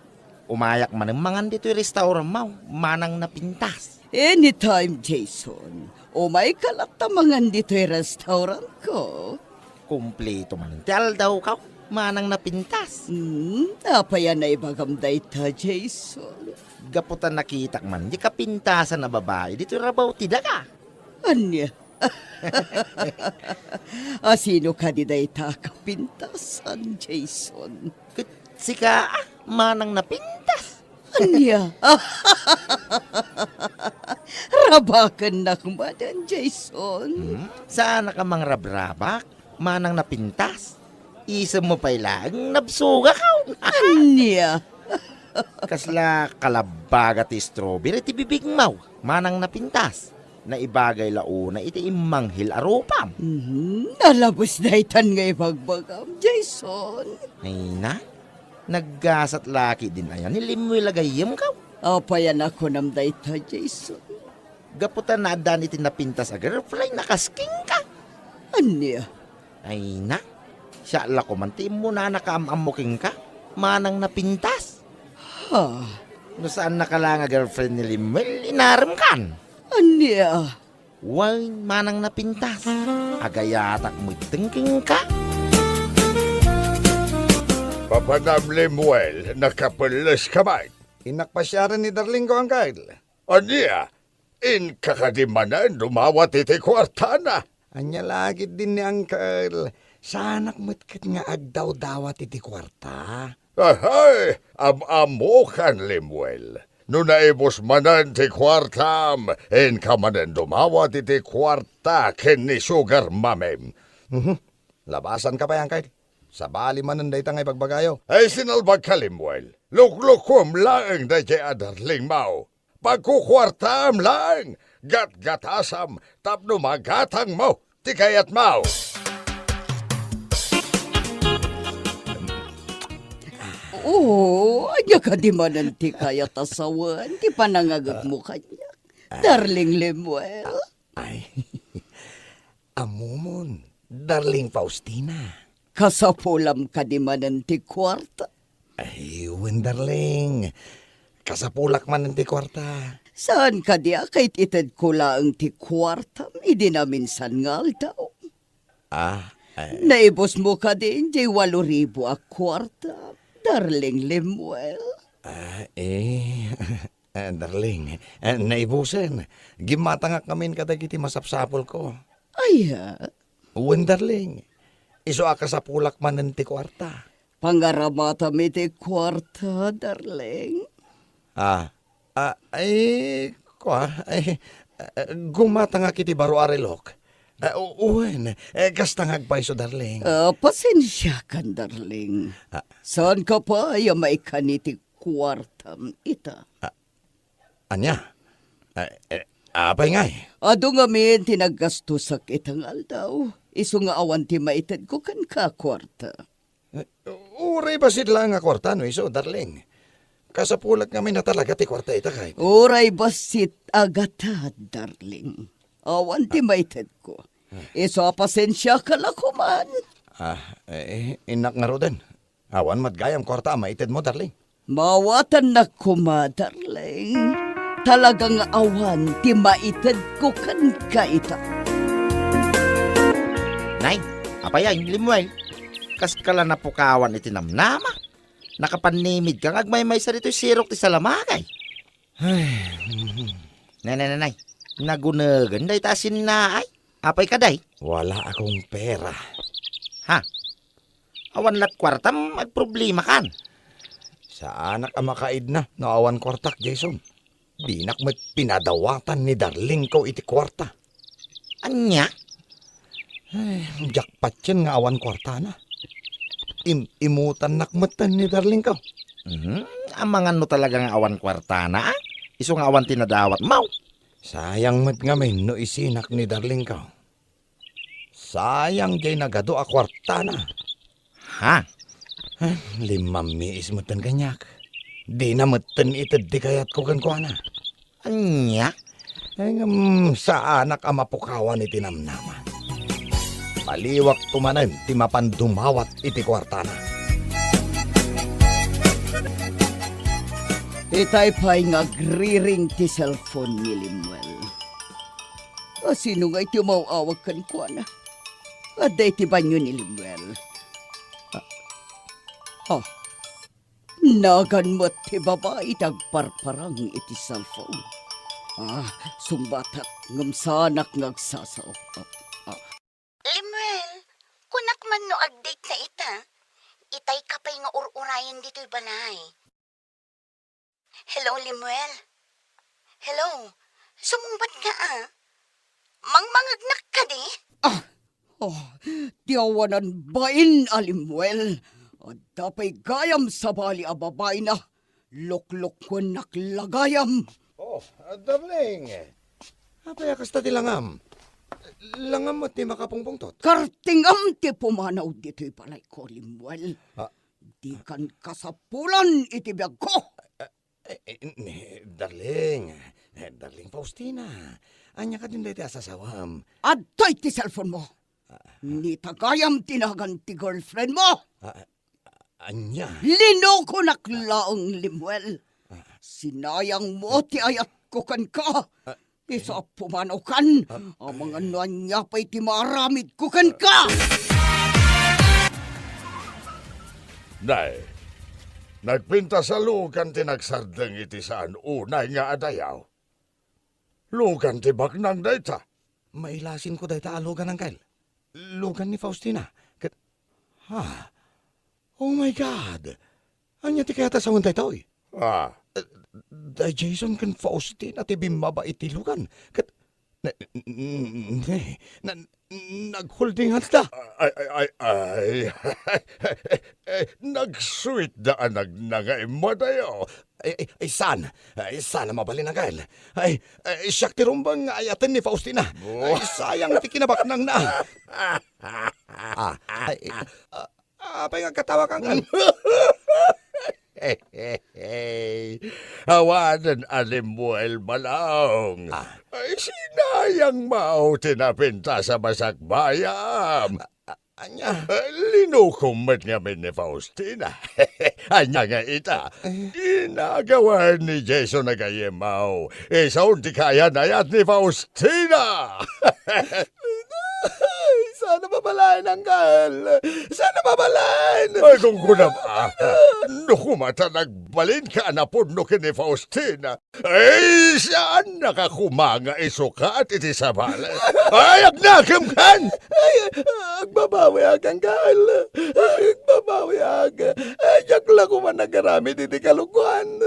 Umayak man ang mangan dito yung restaurant mau, manang napintas. Anytime, Jason. O may kalatamangan dito yung restaurant ko. Kumpleto man. Tial daw ka, manang napintas. Napayan na ibagam dayta, Jason. Gaputan nakitak man, di ka pintasan na babae, dito yung rabaw tidaka. Anya? Sino ka di dayta kapintasan, Jason? Sika, manang napintas. Anya? Rabakan na kumadan, Jason. Saan ka mang rabrabak? Manang napintas. Isam mo pa ilang, nabsuga ka. Anya? Kasla kalabaga ti strawberry ti bibig mau, manang napintas. Na ibagay launa iti imanghil arupam. Nalabos daytan nga ibagbagam, Jason. Ay na, naggasat laki din ayan, nilimwe lagayim ka. Apayan ako nam dayta, Jason. Gaputan na adan iti napintas agar, fly nakasking ka. Anya? Ay na, siya ko man ti mo na nakaamamuking ka, manang napintas. Ha? No saan nakalanga girlfriend ni Limuel, inaram kan. Anya? Wine, manang napintas. Agayatak mo thinking ka. Papanam Lemuel, nakapalas kamay. Inakpasyaran ni Darling ko ang Kyle. Anya, in kakadimanan dumawat iti kwartana. Anya lagit din ni Uncle. Sanak matkit nga agdaw-dawat iti kwarta. Ahay, am-amo kan Lemuel. No naibos manan ti kwartam, in kamanan dumawat iti kwarta ken ni Sugar Mamem. Labasan ka pa yan, Kyle. Sa bali manan day tangay pagbagayo. Ay sinalbag ka Lemuel. Luklukom lang da kay Darling Mau. Pagkukwartam lang. Gat-gatasam, tapno magatang mo. Ti kayat Mau. Oo, anya ka di man ti kaya tasawan, ti panangagag mo kanya. Darling Lemuel. Ay, amumon, Darling Faustina. Kasapulam ka di man ti kwarta. Ay, Darling. Kasapulak man ti kwarta. Saan ka di kahit ited ko lang ti kwarta, hindi na minsan ngal daw. Naibos mo ka din, di 8,000 a kwarta. Darling Lemuel. Darling, naibusen. Gimatangak kamin kadagiti masapsapol ko. Ay, Darling. Iso aka sa pulak man ti kwarta. pangaramata mi ti kwarta, darling. Gumata nga kiti baro arilok. Kasta ngagpaiso, darling. Pasensya kan, darling. Saan ka pa may kaniti kwartam ita? Anya? Apay ngay. Ado nga min tinagastusak itang aldaw. Iso nga awan ti maited ko kan ka kwarta. Uray ba sila nga kwarta, no iso, darling? Kasapulat nga may na talaga ti kwarta ita kay. Uray basit agata, darling. Awan ti maited ko. Iso pasensya ka lakuman. Inak nga roden. Awan matgayam kwarta, maited mo, darling. Mawatan na kuma, darling. Talagang awan ti maited ko kan ka ita. Nay, apaya, Limuel. Kas kala na pukawan iti namnama. Nakapanimid kang agmay-may sa dito sirok ti salamagay. Nanay. Nagunagan day tasin na ay. Apay ka day. Wala akong pera. Awan lat kwartam at problema kan. Sa anak ang makaid na, naawan kwartak, Jason. Dinak met pinadawatan ni Darling ko iti kwarta. Anya? Jackpot yan nga awan kwarta na. Imutan nakmatan ni Darling ko. Amangan no talagang awan kwartana. Iso nga awan tinadawat mau. Sayang met ngamin no isinak ni Darling ko. Sayang jay nagado a kwarta na. Ha? 5 miis matan kanyak. Di na matan itad di kayat ko kan ko na. Anya? Ay sa anak ang mapukawan iti namnaman. Paliwak tumanan ti mapandumawat iti kwarta na. Itay pa'y ngagriring ti cellphone ni Limuel. Sino nga iti mauawag kan ko na? Aday ti banyo ni Limuel. Nagan mo't ti babae tagparparang iti cellphone. Sumbatat ngamsanak ngagsasaw. Limuel, kunak man no agdate na ita. Itay kapay nga ururayan dito'y balay. Hello, Limuel? Hello? Sumumbat ka Mangmangagnak ka di? Tiyawanan bain, Alimuel. Dapay gayam sa bali a babay na. Lukluk ko naklagayam. Darling. Apaya kasta ti langam. Langam mo ti makapungpungtot. Kartingam ti pumanaw dito'y palay ko, Limuel. Di kan kasapulan iti biyag ko. Darling. Darling Faustina. Anya ka din dati asasawam. Aday ti cellphone mo. Ni tagayam tinagan ti girlfriend mo. Anya? Lino ko naklaong, Limuel. Sinayang mo ti ayat ko kan ka. Isa pumanaw kan. Ang mga nanya pa'y ti maramid ko kan ka. Nay, nagpinta sa lugan ti nagsardeng iti saan unay nga adayaw. Lugan ti baknang dayta. Mailasin ko dayta alugan ng kail. Lugan ni Faustina. Oh my God. Anya ti kaya ta sa untay taoy? Day Jason kan Faustina ti bimaba iti lugan. Kat nagholding hands da. Ay. Nag-sweet daan nagnangay mo dayo. Ay, sana mabalin ang kail. Ay, siyak ti rumbang ayatin ni Faustina. Ay, sayang ti kinabaknang na. Apay nga katawa kang kan. Hawanan Alimuel Malong. Ay, sinayang mao tinapinta sa masakbayam. Anya? Linukumat nga ni Faustina. Anya nga ita. Ginagawa ni Jason na gayemaw. Isaw di kaya nayat ni Faustina. Sana babalain ang kal. Sana babalain. Ay, kung kunam kumata nagbalin ka na puno ni Faustina. Ay, saan nakakumanga isuka at iti sabala? Ay, agnakam kan! Ay, agbabawi agang kal. Agbabawi aga. Ay, jak lang ko man nagaramit iti kalukuan.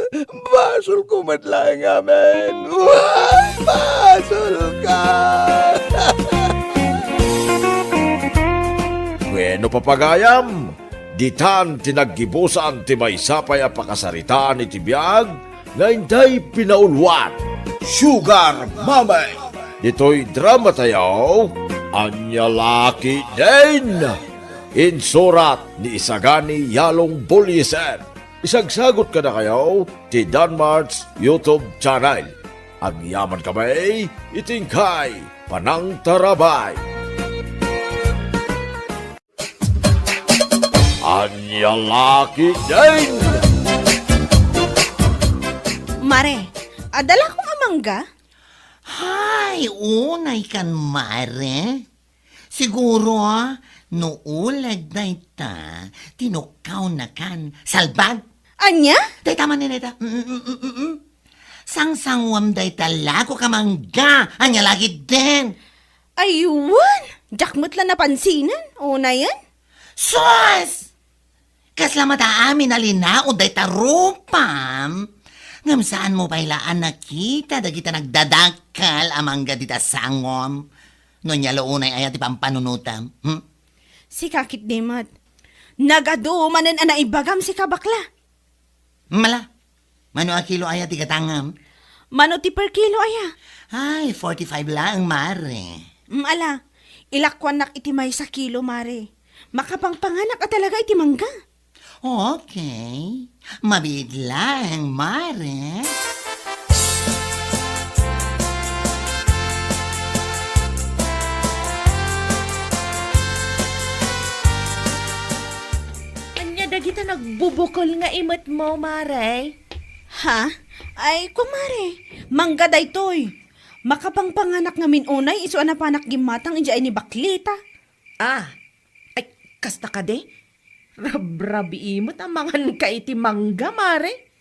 Basol ko madlang amen. Basol ka! Bueno papagayam, ditan tinaggibusan ti maysapay a pakasaritaan iti biyag, nga inday pinaulwan, Sugar Mamay. Dito'y drama tayo, Anya Laki din. Insurat ni Isagani Yalong Bulyesen. Isagsagot ka na kayo ti Danmart's YouTube channel. Agyaman kamay, itingkay, Panang Tarabay. Anya Laki din. Mare, adala ko nga mangga? Hay, unay kan mare. Siguro, no ulag na ita, tinukaw na kan salbag. Anya? Day, tama ni neta. Sang-sangwam day talago ka mangga. Anya lagi din. Ayun! Jakmot lang napansinan. Una yan. Sus! Kasla mataamin na linao day tarupam. Ngam saan mo bailaan nakita dagita nagdadakal amangga dita sangom. No niya loonay ayat ipampanunutam. Si kakit dimat. Nagadumanan ana ibagam si kabakla. Mala. Mano a kilo ayat igatangam? Mano ti per kilo aya. Ay, 45 lang, mare. Ala, ilakwan nak iti may sa kilo, mare. Makapangpanganak ka talaga iti mangga. Okay. Mabid lang, mare. Anya dagita nagbubukol nga imot mo, mare. Ha? Ay, kumare. Mangga daytoy. Makapangpanganak nga minunay, iso anapanak gimatang inja ni baklita. Ah, ay, kasta ka de? Rabrabi imot amangan ka iti mangga, mare.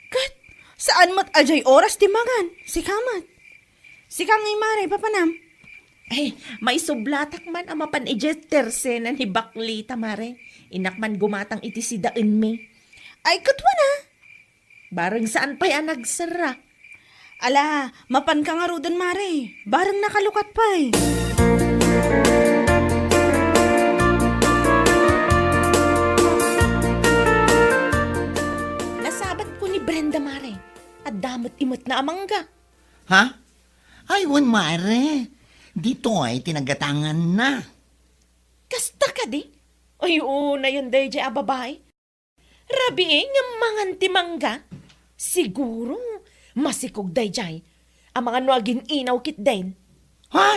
Kat, saan mat ajay oras timangan? Si kamat. Si kangay mare, papanam. Ay, may sublatak man ang mapan-ejester na ni baklita, mare. Inakman gumatang iti si daan me. Ay, katwa na. Barang saan pa yan nagsara? Ala, mapan ka nga rudan, mare. Barang nakalukat pa eh. Nasabat ko ni Brenda, mare. At damot imot na amangga. Ha? Ay, wan, mare. Dito ay tinagatangan na. Kasta ka di? Ay, una yun day a babae. Rabi nga mangan ti mangga. Siguro, masikog day jay. Ang mga nuagin inaw kit din. Ha?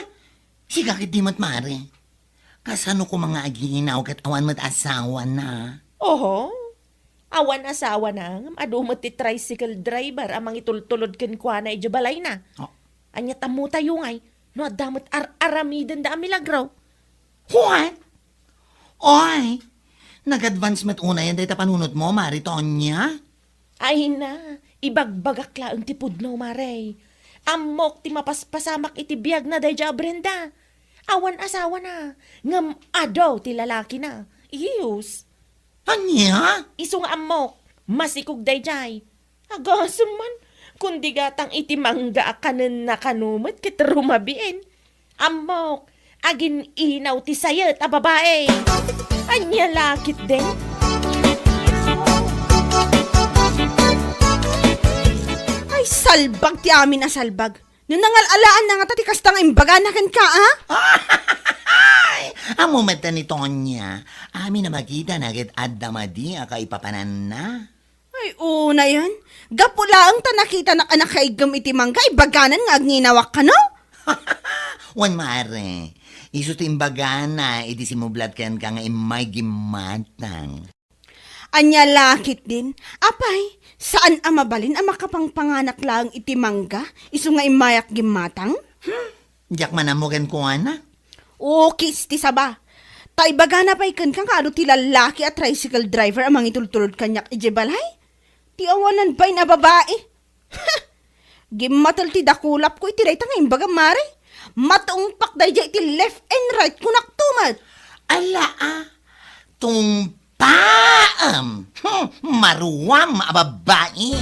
Siga kit dimot, mare. Kasano ko mga aginaw kat awan mat asawa na. Oho, awan asawa na. Adumot ti tricycle driver amang itultulod ken kwa na ijabalay na. Oh. Anya tamu tayo ngay. No adamot aramidan da milagraw. What? Oy, nag-advance mat una yan dahil panunod mo, mare, Tonya. Ay na, ibagbagak laang ti pudno, mare. Amok ti mapaspasamak iti biyag na day Brenda. Awan asawa na. Ngam adaw ti lalaki na. Iyus. Anya? Isong amok. Masikog day jay. Agasam man. Kundi gatang iti mangga kanen na kanumot kit rumabiin. Amok. Agin inaw ti sayet a babae. Anya lakit din. Ay, salbag ti amin na salbag. Nung nangalalaan na nga tati kastang imbaganakan ka, ha? Ay, amo mata ni Tonya. Amin na magita na agad adamadi aka ipapanan na. Ay, una yan. Gapula ang tanakita na anak kaigam iti mangga, ibaganan nga agninawak ka, no? Wan, mare. Iso timbagana, iti simublat kan ka nga imay gimatang. Anya lakit din. Apay, saan ang mabalin ang makapangpanganak lang iti mangga? Iso nga imayak gimatang? Diyak manamugan ko, ana. Okay, ti saba. Taibagana pa ikan kang kaano ti lalaki at tricycle driver amang itultulod kanyak ijebalay? Ti awanan ba'y na babae? Gimatal ti dakulap ko iti rayta nga imbaga mare. Matungpak day iti left and right kunak tumat. Ala, tumpaam. Maruwam, ababae.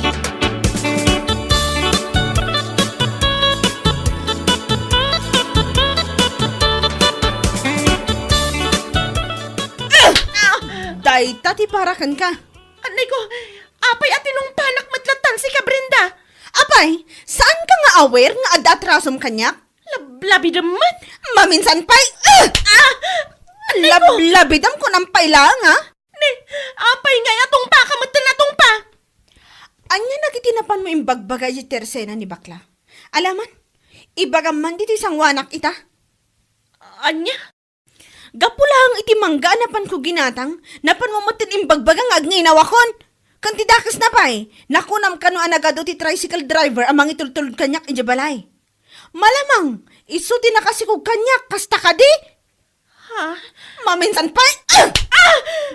Day tati parakan ka. Anay ko, apay atinong panak matlatan si ka Brenda. Apay, saan ka nga aware nga adatrasom kanyak? Lablabidamot. Maminsan pa'y, lablabidam ko ng pailang, ha? Apay nga atong pa, kamatan atong pa. Anya nagitinapan mo yung bagbagay si tersena ni bakla. Alaman, ibagam man dito isang wanak ita. Anya? Gapulang iti mangga napan ko ginatang, napan mo matin imbagbagang agninawakon. Kantidakas na pa eh, nakunam ka no anagado ti tricycle driver amang itultulod kanyak injabalay. Malamang, iso din nakasikog kanyak, kasta ka di? Ha? Maminsan pa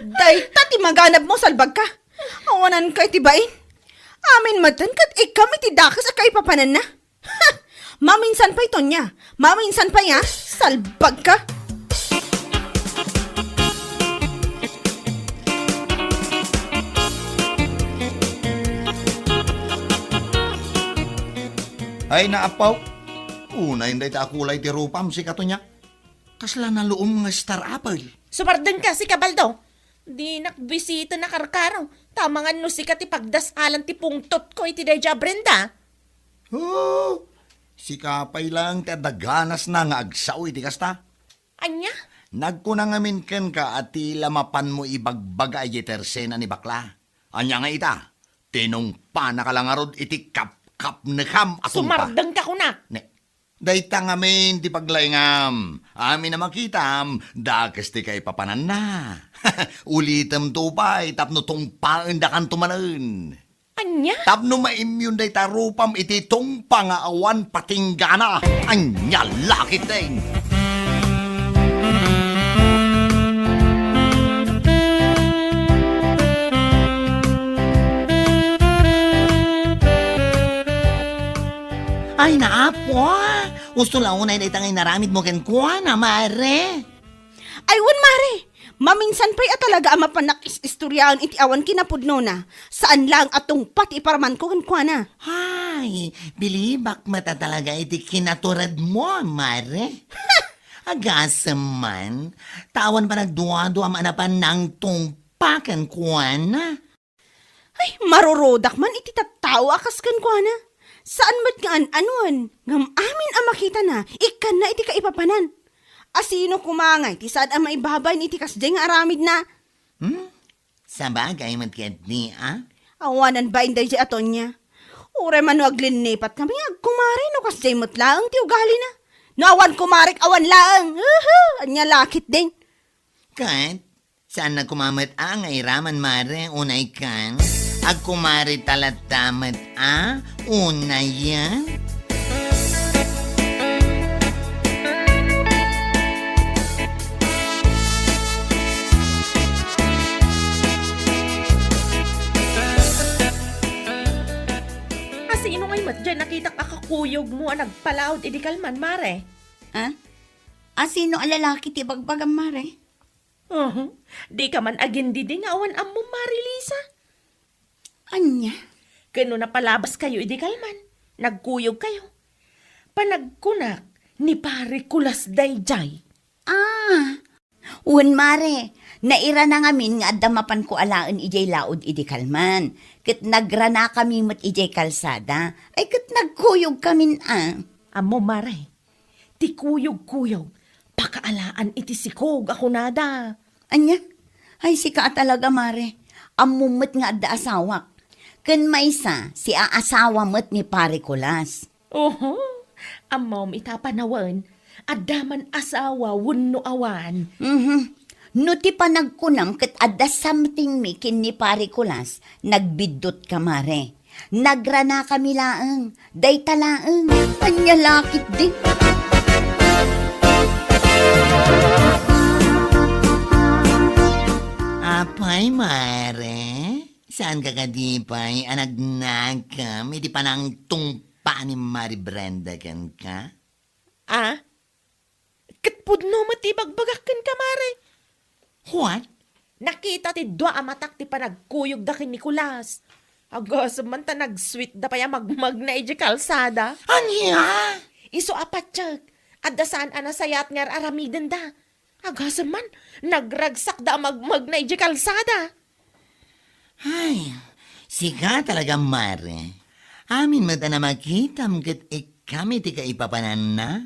Day, tati maganap mo salbag ka. Awanan ka itibain. Amin matan kat ikam iti dakas akay papanan na. Ha! Maminsan pa ito niya. Maminsan pa ya. Salbag ka. Ay naapaw. Una hindi ta kulay ti rupam si kato niya. Kasla na luom nga star apple. Sumardan ka si Kabaldo. Di nakbisita na karkaraw. Tamangan no si kati pagdasalan ti pungtot ko iti Deja Brenda. Oh, si kapay lang ti daganas na nga agsaw iti kasta. Anya? Nagkunangamin ken ka at tila mapan mo ibagbaga iti tersena ni bakla. Anya nga ita, tinungpa na kalangarod iti kap na kam atumpa. Sumardan ka kuna. Ne, dayta ngamin ti paglaingam. Amin na makitam, dakas ti kay papanan na. Ulitam tupay, tapno tungpaan da kan tumanan. Anya? Tapno maimyun dayta rupam iti tungpa nga awan patinggana. Anya lakit din. Ay, naapo. Gusto lang unay na itangay naramid mo ken kuha na, mare. Aywan mare. Maminsan pa'y talaga ang mapanakis istoryaan iti awan kinapudno na. Saan lang atong pati paraman ko kan na. Ay, bilibak mata talaga iti kinaturad mo, mare. Agasam man, tawan pa nagduwa-duwa manapan ng tungpakan kuha na. Ay, marurodak man iti tattawa akas kan na. Saan ba't nga anuan? Ngam amin ang makita na, ikan na iti kaipapanan. Asino kumangay, ti saan ang maibabay ni iti kasday nga aramid na. Sa bagay matket ni, Awanan ba inday di aton niya? Ure man no aglinipat kami, agkumari no kasday mo't laang ti ugali na. No awan kumarik, awan laang. Anya lakit din. Kat, saan na kumamat ang iraman, mare, unay kan? Agkumari talatamat, unay yan? Sino ngay mat dyan nakita kakakuyog mo ang nagpalaod idi kalman, mare? Ha? Sino ang lalaki ti bagbagam, mare? Di ka man agin di nga awan ammo, Mari Lisa. Anya? Kano na palabas kayo idi kalman. Nagkuyog kayo. Panagkunak ni pare kulas dayjay. Un mare, naira na ngamin nga adamapan ko alaan ijay laod idi kalman. Kat nagrana kami mat ijay kalsada, ay kat nagkuyog kami Amo, mare, ti kuyog-kuyog, pakaalaan iti sikog ako nada. Anya? Ay sika talaga mare, amumot nga adda asawak. Kan maysa, si aasawa mat ni pare kulas. Amom itapanawan, adaman asawa wunno awan. No ti panagkunam kat adda something mi kin ni pare kulas, nagbidot ka mare. Nagrana kami laeng, day talaeng, anya lakit din. Apay, mare? Saan ka kadipay? Anagnagkam, hindi pa nang tungpa ni Mari Brenda kan ka? Katpudno matibagbagakan ka, mare. What? Nakita ti dua amatak ti panagkuyog da kin Nicolas. Agos man ta nag-sweet da pa ya magmag na iji kalsada. Anya? Iso apatsyag. Adda saan anasayat ngar aramiden da. Agos man nagragsak da magmag na iji kalsada. Ay, siga talaga, mare. Amin mo na makitam kat ikami ti kaipapanan na.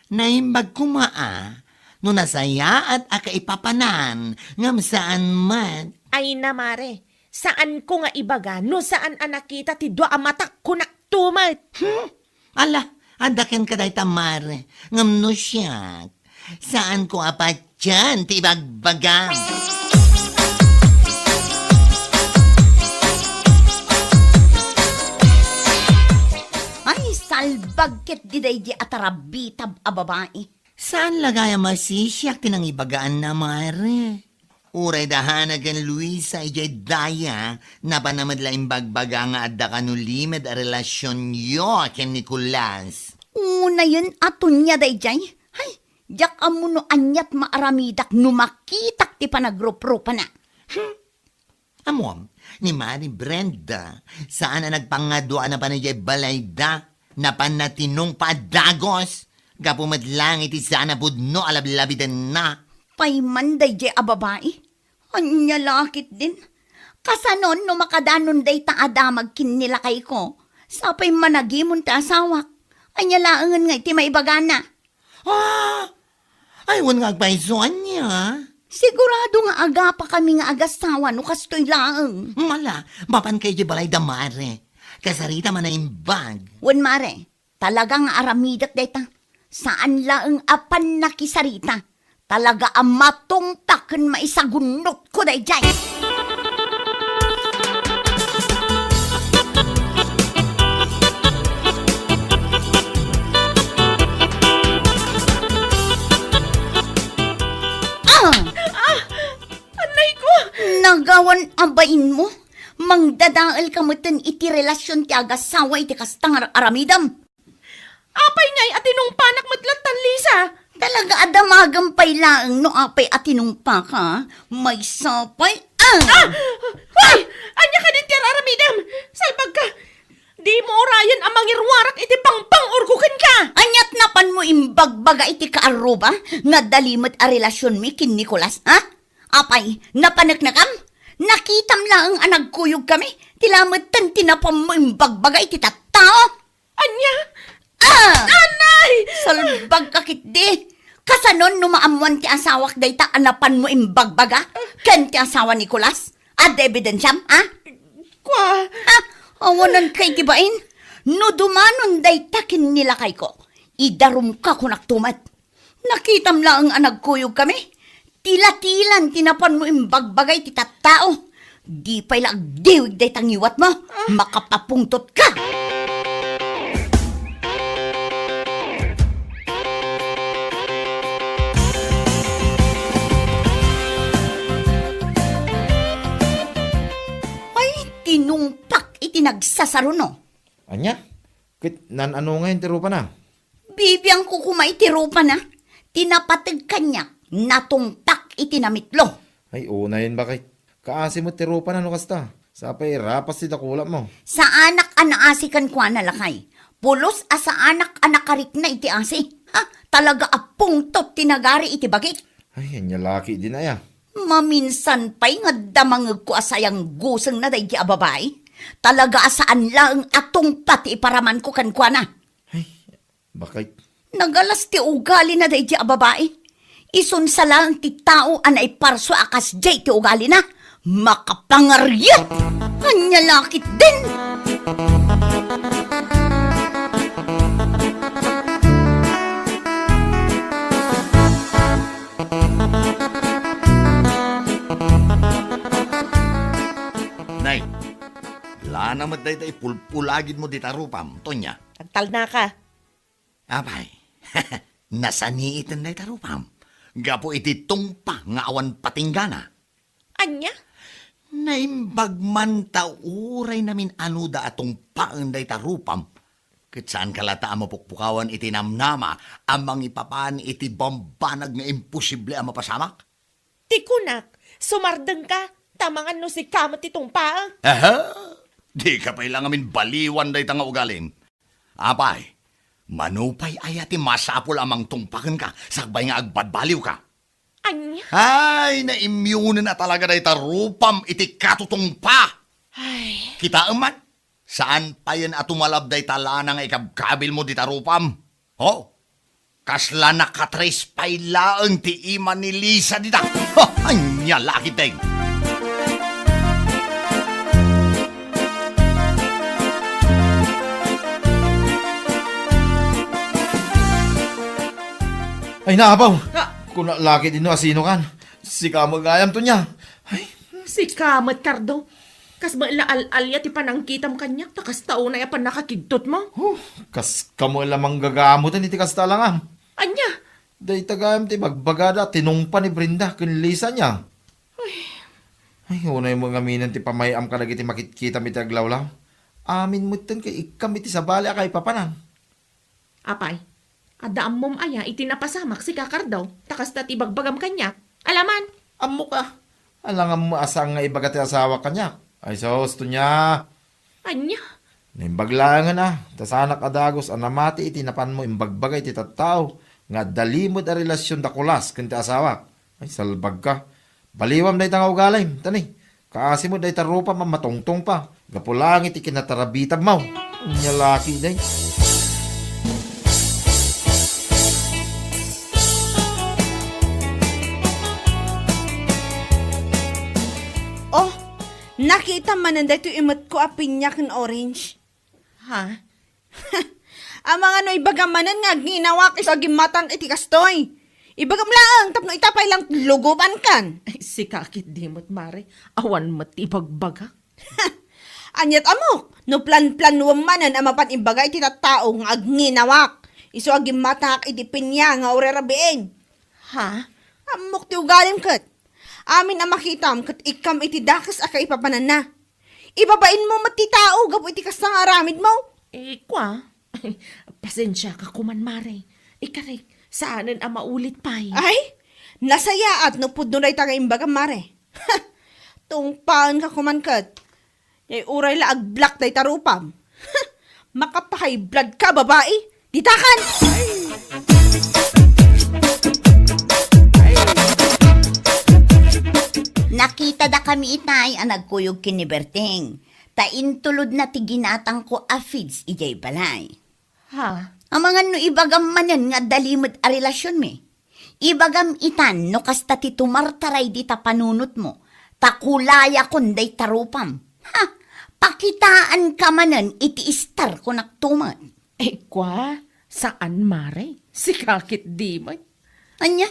Naimbag kumaa, no nasaya at akaipapanan, ngam saan man. Ay na, mare. Saan ko nga ibaga no saan anakita ti dua amatak kunak tumat. Ala, adaken ka day tamare, ngam no siya. Saan ko apat dyan ti bagbagam? Ay, salbagket di day di atarabitab a babae. Saan lagaya masisyak tinang ibagaan na, mare? Uray dahanagan Luisa ijay daya na panamadlaing bagbaga nga adda kanulimed a relasyon yo ken Nicolas. Una yun aton niya dayjay. Hay, jak amuno anyat maaramidak numakitak ti panagrup-rupa na. Amom, ni Mari Brenda, saan na nagpangadwa na panayay balayda na panatinong padagos? Gapumadlang iti sana budno alablabidan na. Payman dayjay a babae. Anya lakit din. Kasanon no makadanon day ta adamag kinilakay ko. Sapay managimon ta asawak. Anya laangan nga iti maibagana. Ay, wan nga agpaisoan niya. Sigurado nga aga pa kami nga agasawa no kastoy laang. Mala, mapan kay di balay damare. Kasarita man na imbag. Wan mare, talagang aramidak dayta. Saan laang apan nakisarita? Talaga ang matungtakan maisagunot ko dayjay. Anay ko! Nagawan abain mo? Mangdadaal ka mo iti relasyon ti agasawa iti kastang aramidam. Apay ngay atinong panak matlatan, Lisa! Talaga adamagam pay laang no apay atinumpa ka. May sapay. Hoy! Anya ka din tiyar aramidam! Salpag ka! Di mo orayan ang mangirwarak iti pangpang urgukan ka! Anyat napan mo imbagbaga iti kaaruba nga dalimot a relasyon mi kin Nicolas, ha? Apay, napanaknakam? Nakitam lang ang nagkuyog kami. Tilamot tan tinapam mo imbagbaga iti tattao. Anya? Anay! Salbag kakit di. Kasanon numaamuan ti asawak dayta anapan mo imbagbaga? Ken ti asawa Nicolas? Ad ebidensyam, ha? Kwa? Awanan kay tibain. No dumanon dayta kin nilakay ko. Idarum ka kunak tumat. Nakitam lang ang nagkuyog kami. Tila-tilan tinapan mo imbagbagay ti tattao. Di pa'y lagdiwig day tangiwat mo. Makapapungtot ka. Ay, tinumpak iti nagsasaruno. Anya? Kit nan ano ngayon tirupa na? Bibiyang kukumay ti rupa na. Tinapatag kanya. Natungtak iti namitlo. Ay, una yun bakit? Kaasi mo tirupa na no kasta. Sapay rapas si dakula mo. Sa anak anaasikan ko na lakay. Pulos sa anak anakarik na iti asi. Ha? Talaga apungtot tinagari iti bagik. Ay, anya laki din aya. Maminsan pa'y nga damangag ko asayang gusang na dahi ababay. Talaga asaan lang atong pati iparaman ko kankwana. Bakit? Nagalas ti ugali na dahi ababay. Isun sa lang ti tao anay parso akas jay ti ugali na. Makapangarya! Anya lakit din! Nay, lana mo day pulpulagid mo di tarupam, Tonya. Tagtal na ka. Apay, nasaniitin day tarupam. Gapo iti tungpa nga awan patinggana. Anya? Naimbag man tauray namin anuda atong paang day tarupam. Kat saan kalata ang mapukpukawan iti namnama amang ipapan iti bambanag nga imposible ang mapasamak? Tikunak, sumardeng ka. Tamangan no si kamot itong paang. Aha! Di ka pa ilang amin baliwan day tanga ugalin. Apay, manupay ayati masapol amang tungpakan ka, sakbay nga agbadbaliw ka. Anya? Ay, na-immune na talaga day tarupam iti katutungpa. Ay, Kita man, saan pa yan atumalab day talana nga ikabkabil mo di tarupam? Oh, kasla nakatres pay laang ti ima ni Lisa dita. Anya laki day. Ay, naabaw! Kung laki din no asino kan. Si kamagayam to niya. Ay, si kamot kardo. Kas ba al-alya ti panangkitam kanyak, takas taon na yapan nakakigtot mo. kas kamo lamang gagamutan iti kasta lang am. Anya? Day tagayam ti magbagada tinungpa ni Brenda kun Lisa niya. Ay, Ay, unay mo ngaminan ti pamayam ka nagiti makikita mi ti aglawlaw. Amin mo ten kay ikam iti sabali akay papanan. Apay, adaam mom aya itinapasamak si Kakardaw, takas ta tibagbagam kanya. Alaman, Amo ka. Alangan mo asang nga ibaga ti asawa kanya. Ay, gusto niya. anya, Nimbaglangan na. Tasanak adagos anamati iti napan mo imbagbagay ti tattao. Nga dalimod a relasyon da kulas kanti asawa. Ay, salbag ka. Baliwam na itang ugalay. Tani, kaasi mo dahi tarupa mamatongtong pa. Gapulangit ikinatarabitab mo. Nyalaki day. Oh, nakita man na dito imot ko a pinyak ng orange. ha? Ang mga no ibagamanan nga ginawak is aging matang iti kastoy. Ibagam lang, tapno itapay lang luguban kan. Ay, si Kakit Dimot, Mare, awan matibagbaga. Anyat amok, no plan-plan wamanan ang mapan imbagay iti tattao nga agninawak. Iso aging matak iti pinya nga urerabiin. Ha? Amok ti ugalim kat. Amin ang makitam kat ikam iti dakas aka ipapanan na. Ibabain mo mati tao gapo iti kastang aramid mo. Kwa? Ay, pasensya ka kuman, Mare. Ikarek, saanan ang maulit pa'y? Ay, nasaya at no pudno na itang imbaga mare. Tungpaan ka kumankat. Yung uray la ag-black na itarupam. Makapakay blood ka, babae. Ditakan! Nakita da kami itay ang nagkuyog kiniberting. Taintulod na tiginatang ko a feeds ijay balay. Ha? Ang mga no ibagam manen nga dalimod a relasyon mi. Ibagam itan no kasta ti tumartaray di ta panunot mo. Takulaya kunday tarupam. Ha? Pakitaan ka manen iti istar ko naktuman. Kwa? Saan, Mare? Si Kakit Dimot? Anya?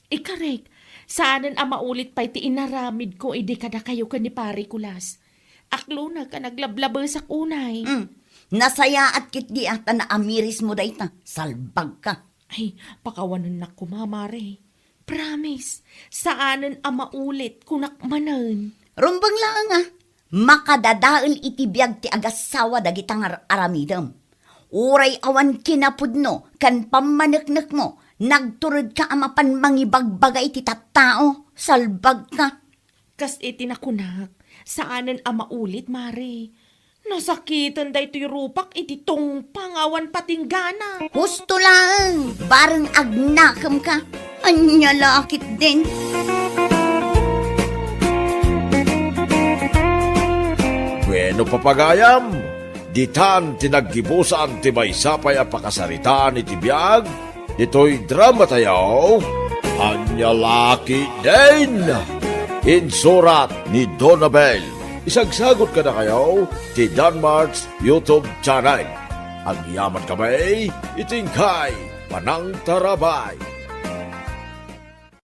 Ikarek, saanan ang maulit pa'y ti inaramid ko idi kada kayo ka ni Pari Kulas. Aklo na ka naglablaba sa kunay. Nasaya at kit di ata na amiris mo dayta. Salbag ka. Ay, pakawanan na ko, Mare. Promise, saanan ang maulit kunakmanan. Rumbang lang ah. Makadadaal iti biyag ti agasawa dagitang aramidam. Uray awan kinapudno kan pamaneknek mo. Nagturod ka amapan mangibagbagay iti tattao. Salbag ka. Kas iti nakunak, saanan ang maulit, Mare. Nasakitan da ito'y rupak iti tungpang awan patinggana. Husto lang. Barang agnakam ka. Anya lakit din. Bueno papagayam, ditan tinaggibusan ti maysapay a pakasaritaan iti biag, dito'y drama tayaw, Anyalaki din! Insurat ni Donabel. Isagsagot ka na kayo ti Danmarks YouTube channel. Ang yaman kamay, itingkay, panang tarabay.